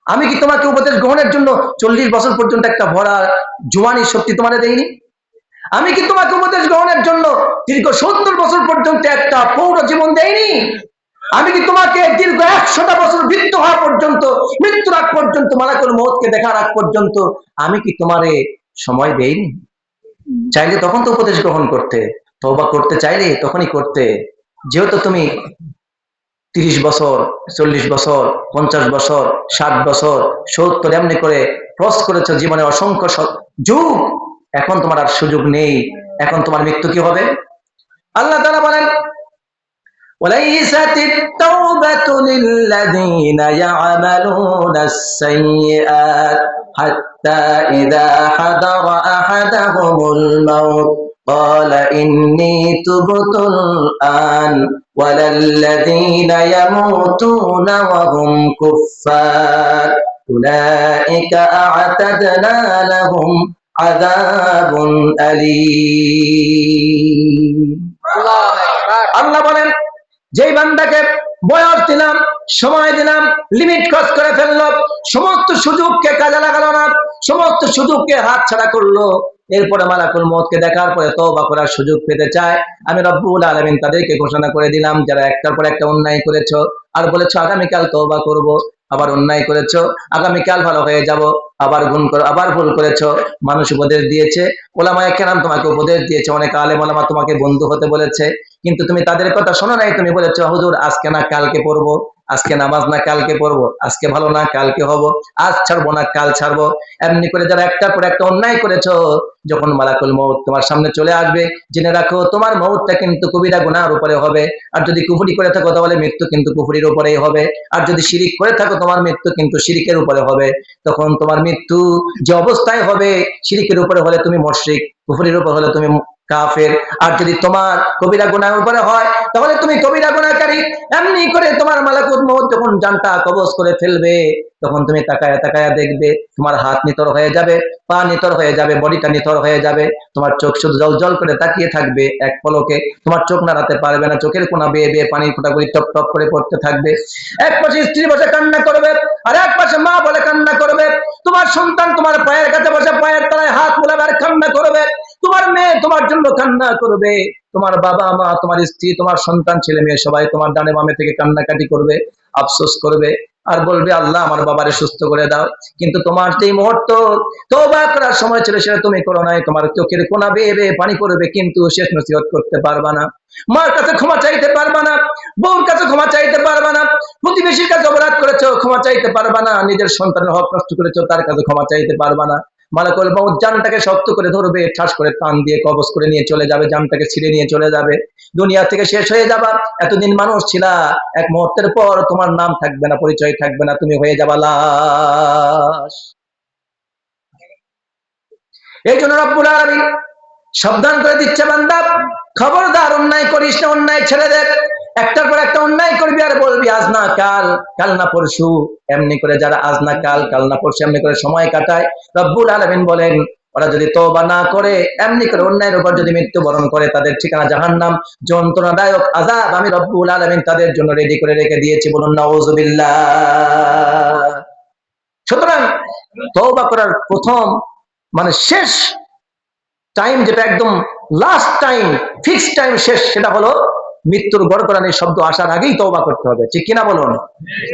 S1: আমি কি তোমাকে উপদেশ গ্রহণের জন্য 40 বছর পর্যন্ত একটা ভরা জোয়ানি শক্তি তোমারে দেইনি? আমি কি তোমাকে উপদেশ গ্রহণের জন্য দীর্ঘ 70 বছর পর্যন্ত একটা পৌর জীবন দেইনি? আমি কি তোমাকে দীর্ঘ 100টা বছর মৃত্যু হওয়া পর্যন্ত, মৃত্যুর আগ পর্যন্ত, মালাকুল মউতকে দেখার আগ পর্যন্ত আমি কি তোমারে সময় দেইনি? চাইলে তখন তো উপদেশ গ্রহণ করতে, তওবা করতে চাইলে তখনই করতে। যেহেতু তুমি 30 বছর, 40 বছর, 50 বছর, 60 বছর, 70 এমনি করে ক্রস করেছো জীবনে অসংখ্য যুগ, এখন তোমার আর সুযোগ নেই। এখন তোমার মৃত্যু কি হবে? আল্লাহ তাআলা বলেন, وليست التوبة للذين يعملون السيئات حتى إذا حضر أحدهم الموت قال إني تبت الآن ولا الذين يموتون وهم كفار أولئك أعتدنا لهم عذاب أليم। আল্লাহ বলেন, যেই বান্দাকে বয়স দিলাম, সময় দিলাম, লিমিট ক্রস করে ফেললো, সমস্ত সুযোগকে কাজে লাগালো না, সমস্ত সুযোগকে হাতছাড়া করলো, এরপরে মালাকুল মউতকে দেখার পরে তওবা করার সুযোগ পেতে চায়, আমি রব্বুল আলামিন তাদেরকে ঘোষণা করে দিলাম, যারা একটার পর একটা অন্যায় করেছো আর বলেছো আগামীকাল তওবা করব, আবার অন্যায় করেছো, আগামীকাল ভালো হয়ে যাব, আবার আবার ভুল করেছো, মানুষ উপদেশ দিয়েছে, ওলামায়ে কেরাম তোমাকে উপদেশ দিয়েছে, অনেক আলেম ওলামা তোমাকে বন্ধু হতে বলেছে, কিন্তু তুমি তাদের কথা শোনো নাই। তুমি বলেছো হুজুর আজকে না কালকে পড়বো, আজকে নামাজ না কালকে পড়বো, আজকে ভালো না কালকে হব, আজ ছাড়বো না কাল ছাড়বো। এমনি করে যারা একটার পর একটা অন্যায় করেছো, যখন মালাকুল মউত তোমার সামনে চলে আসবে, জেনে রাখো তোমার মউতটা কিন্তু কবিরা গুনাহর উপরে হবে। আর যদি কুফরি করে থাকো তাহলে মৃত্যু কিন্তু কুফরির উপরেই হবে। আর যদি শিরিক করে থাকো তোমার মৃত্যু কিন্তু শিরিকের উপরে হবে। তখন তোমার মৃত্যু যে অবস্থায় হবে, শিরিকের উপরে হলে তুমি মুশরিক, কুফরির উপর হলে তুমি কাফের। আর যদি তোমার কবিরা গুনাহের উপরে হয় তাহলে তুমি কবিরা গুনাহকারী। এমনি করে তোমার মালাকুল মউত যখন জানটা কবজ করে ফেলবে, তখন তুমি তাকায়া তাকায়া দেখবে তোমার হাত নিতর হয়ে যাবে, পা নিতর হয়ে যাবে, বডিটা নিতর হয়ে যাবে, তোমার চোখ শুধু জল জল করে তাকিয়ে থাকবে এক পলকে, তোমার চোখ নাড়াতে পারবে না, চোখের কোনা বেয়ে বেয়ে পানির ফোঁটাগুলি টপ টপ করে পড়তে থাকবে। এক পাশে স্ত্রী বসে কান্না করবে, আর এক পাশে মা বলে কান্না করবে, তোমার সন্তান তোমার পায়ের কাছে বসে পায়ের তলায় হাত মোলাবে আর কান্না করবে, তোমার মেয়ে তোমার জন্য কান্না করবে, তোমার বাবা মা, তোমার স্ত্রী, তোমার সন্তান, ছেলে মেয়ে সবাই তোমার ডানে বামে থেকে কান্নাকাটি করবে, আফসোস করবে, আর বলবে আল্লাহ আমার বাবারে সুস্থ করে দাও। কিন্তু তোমার যে মুহূর্ত তওবা করার সময় ছিল সেটা তুমি করো নাই। তোমার চোখের কোনা বেয়ে বেয়ে পানি পড়বে, কিন্তু শেষ নসিহত করতে পারবা না, মার কাছে ক্ষমা চাইতে পারবা না, বউর কাছে ক্ষমা চাইতে পারবা না, প্রতিবেশীর কাছে অপরাধ করেছো ক্ষমা চাইতে পারবা না, নিজের সন্তানের হক নষ্ট করেছো তার কাছে ক্ষমা চাইতে পারবা না। মালাকুল মউত জানটাকে শক্ত করে ধরবে, ঠাস করে টান দিয়ে কবজ করে নিয়ে চলে যাবে, জানটাকে ছিঁড়ে নিয়ে চলে যাবে, দুনিয়া থেকে শেষ হয়ে যাবা। এতদিন মানুষ ছিলা, এক মুহূর্তের পর তোমার নাম থাকবে না, পরিচয় থাকবে না, তুমি হয়ে যাবা লাশ। এই জন্য রব্বুল আলামিন সাবধান করে দিচ্ছে, বান্দা খবরদার অন্যায় করিস না, অন্যায় ছেড়ে দে। একটার পর একটা অন্যায় করবি আর বলবি আজ না কাল, কাল না পরশু, এমনি করে যারা আজ না কাল, কাল না পরশু এমনি করে সময় কাটায়, রব্বুল আলামিন বলেন ওরা যদি তওবা না করে, এমনি করে অন্যায়ের উপর যদি মৃত্যুবরণ করে, তাদের ঠিকানা জাহান্নাম, যন্ত্রণাদায়ক আযাব আমি রব্বুল আলামিন তাদের জন্য রেডি করে রেখে দিয়েছি। বলুন নাউযুবিল্লাহ। সুতরাং তওবা করার প্রথম মানে শেষ টাইম, যেটা একদম লাস্ট টাইম, ফিক্স টাইম শেষ, সেটা হলো মৃত্যুর গড়গড়ানির শব্দ আসার আগেই তওবা করতে হবে, ঠিক কিনা বলুন?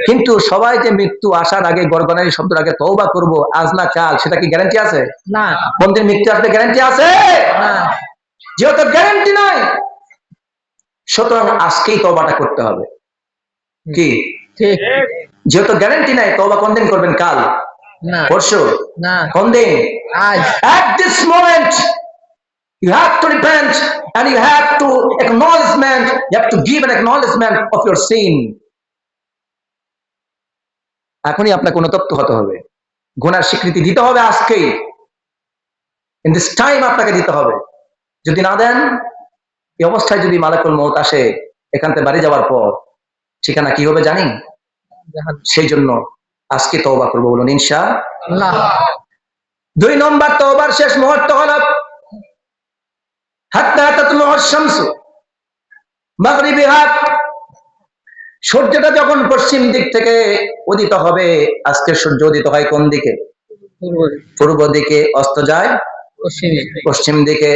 S1: কিন্তু সবাই যে মৃত্যু আসার আগে, গড়গড়ানির শব্দের আগে তওবা করব আজ না কাল, সেটা কি গ্যারান্টি আছে?
S2: না,
S1: কোনদিন মৃত্যু আসবে গ্যারান্টি আছে?
S2: না।
S1: যেহেতু গ্যারান্টি নাই, সুতরাং আজকেই তওবাটা করতে হবে। কি
S2: ঠিক
S1: যেহেতু গ্যারান্টি নাই, তওবা কোন দিন করবেন? কাল,
S2: না
S1: পরশু,
S2: না
S1: কোন দিন?
S2: আজ
S1: At this moment you have to repent and you have to acknowledgement, you have to give an acknowledgement of your sin. এখনই আপনাকে অনুতপ্ত হতে হবে, গুনার স্বীকৃতি দিতে হবে আজকেই, in this time আপনাকে দিতে হবে। যদি না দেন, এই অবস্থায় যদি মালাকুল মউত আসে এখান থেকে বাড়ি যাওয়ার পর, ঠিকানা কি হবে জানি? সেই জন্য আজকে তওবা করবো, বলুন ইনশাআল্লাহ।
S2: আল্লাহ
S1: 2 নম্বর তওবার শেষ মুহূর্ত হলো হাত্তা তাতলুআশ শামসু মাগরিবিহা, সূর্যটা যখন পশ্চিম দিক থেকে উদিত হবে। আজকে সূর্য উদিত হয় কোন দিকে? পূর্ব দিকে, অস্ত যায়
S2: পশ্চিমে
S1: পশ্চিম দিকে।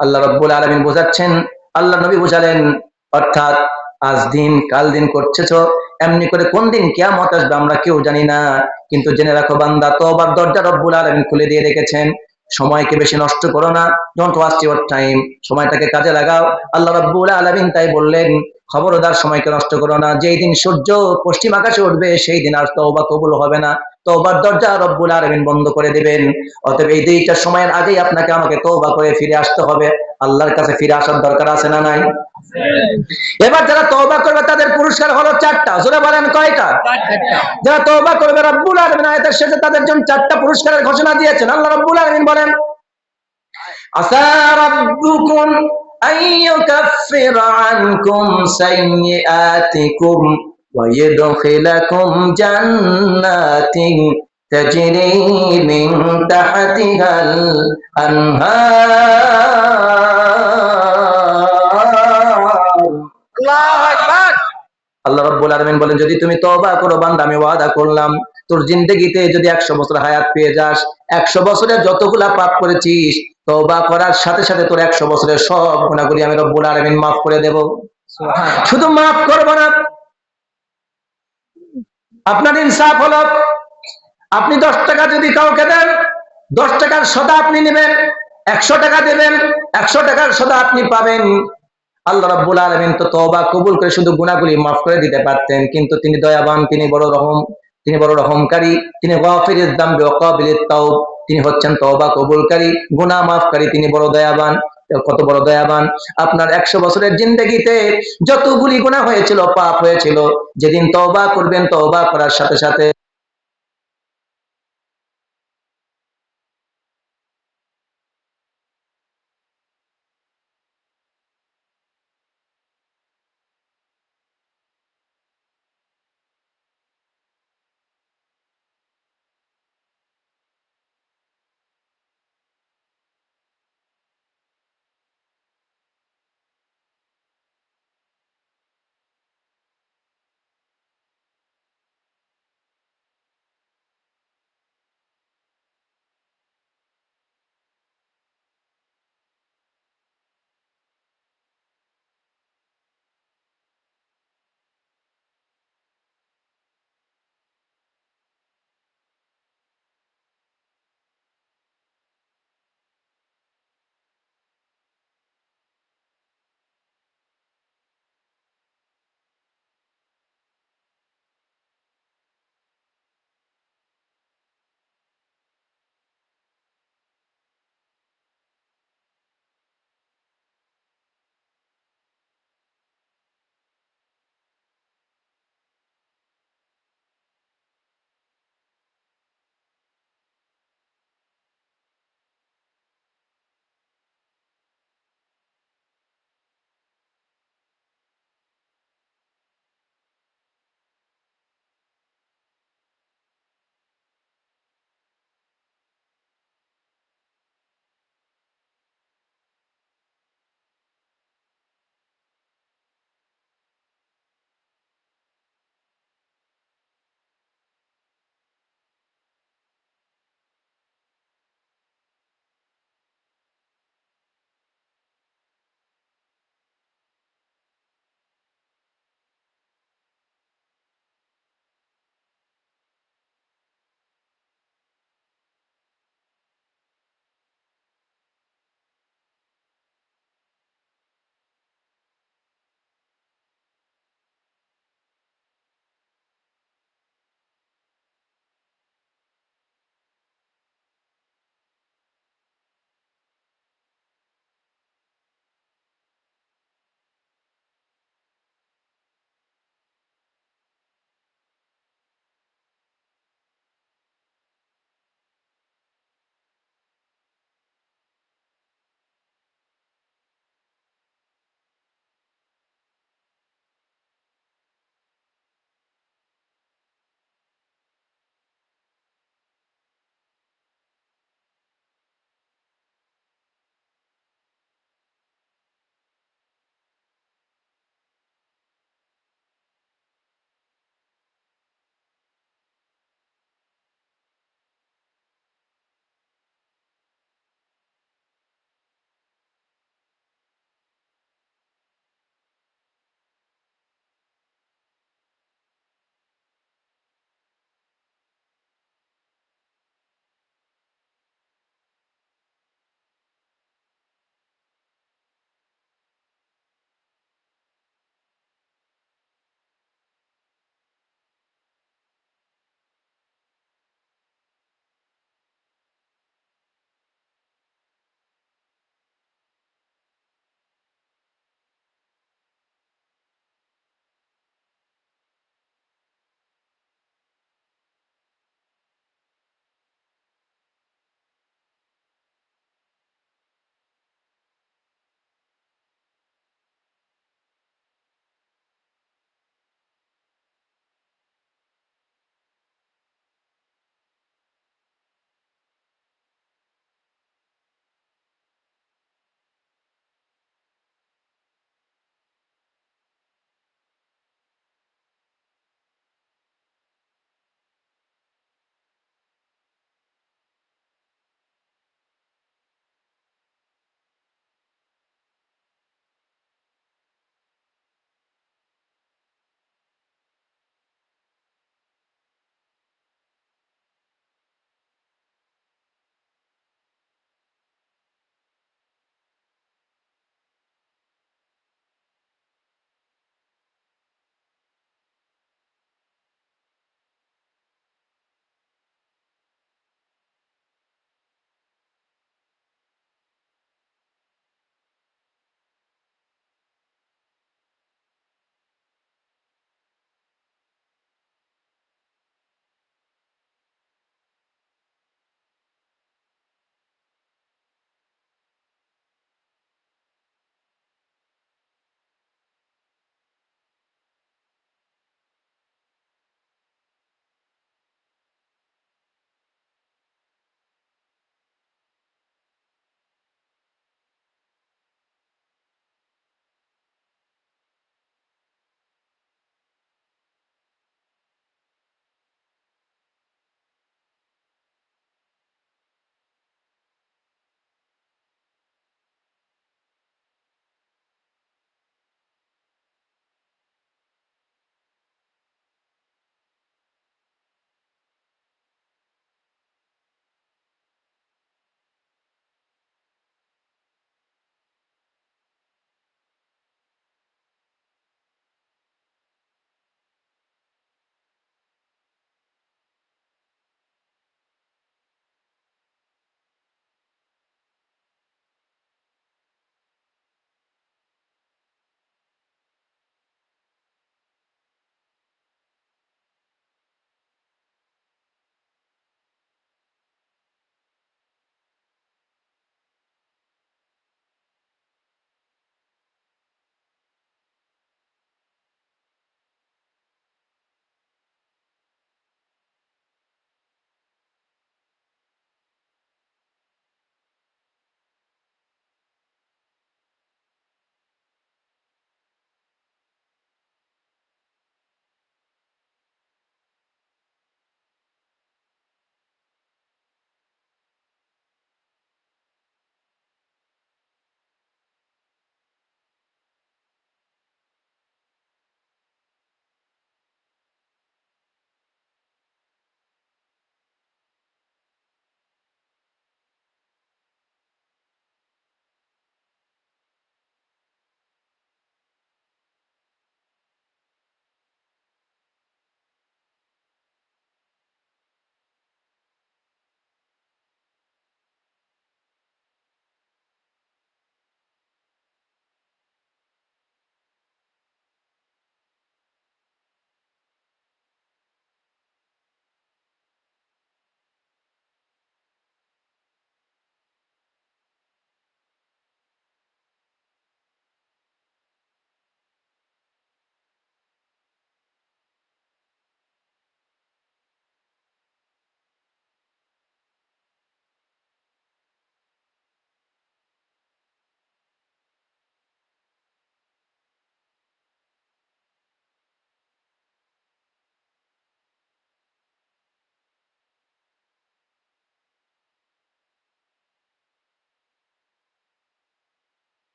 S1: আল্লাহ রাব্বুল আলামিন বোঝাচ্ছেন, আল্লাহ নবী বোঝালেন, অর্থাৎ আজ দিন কাল দিন করছেছো, এমনি করে কোন দিন কিয়ামত আসবে আমরা কেউ জানি না। কিন্তু জেনে রাখো বান্দা, তওবার দরজা রব্বুল আলামিন খুলে দিয়ে রেখেছেন। সময়কে বেশি নষ্ট করো না, ডোন্ট ওয়াস্ট ইওর টাইম, সময়টাকে কাজে লাগাও। আল্লাহ রাব্বুল আলামিন তাই বললেন, খবরদার সময়কে নষ্ট করো না। যেই দিন সূর্য পশ্চিম আকাশে উঠবে সেই দিন আর তওবা কবুল হবে না, তওবার দরজা রব্বুল আলামিন বন্ধ করে দিবেন। অতএব এই 2টা সময়ের আগেই আপনাকে আমাকে তওবা করে ফিরে আসতে হবে। আল্লাহর কাছে ফিরে আসার দরকার আছে না নাই? এবার যারা তওবা করবে তাদের পুরস্কার হলো 4টা। জোরে বলেন কয়টা? যারা তওবা করবে রব্বুল আলামিন আয়াতের শেষে তাদের জন্য 4টা পুরস্কারের ঘোষণা দিয়েছেন। আল্লাহ রব্বুল আলামিন বলেন, আসা রাব্বুকুম আইয়ুকাফিরা আনকুম সাইয়্যাতিকুম ওয়া ইয়াদখিলাকুম জান্নাতিন তাজরি মিন তাহতিহাল আনহার।
S2: আল্লাহু আকবার।
S1: আল্লাহ রাব্বুল আলামিন বলেন, যদি তুমি তওবা করো বান্দা, আমি ওয়াদা করলাম তোর জিন্দেগিতে যদি 100 বছর হায়াত পেয়ে যাস, 100 বছরের যতগুলা পাপ করেছিস, তওবা করার সাথে সাথে তোর 100 বছরের সব গুনাহগুলি আমি রব্বুল আলামিন মাফ করে দেব।
S2: সুবহানাল্লাহ।
S1: শুধু মাফ করব না, আপনার ইনসাফ হলো, আপনি 10 টাকা যদি কাউকে দেন, 10 টাকার সদা আপনি নেবেন, 100 টাকা দেবেন, 100 টাকার সদা আপনি পাবেন। আল্লাহ রাব্বুল আলামিন তো তওবা কবুল করে শুধু গুনাহগুলি মাফ করে দিতে পারতেন, কিন্তু তিনি দয়াবান, তিনি বড় রহমকারী, তিনি গাফিরুয যামবি ওয়া কাবিলুত তাওব, তিনি হচ্ছেন তওবা কবুলকারী, গুনাহ মাফকারী, তিনি বড় দয়াবান। কত বড় দয়াবান! আপনার 100 বছরের জিন্দেগিতে যতগুলি গুনাহ হয়েছিল, পাপ হয়েছিল, যেদিন তওবা করবেন, তওবা করার সাথে সাথে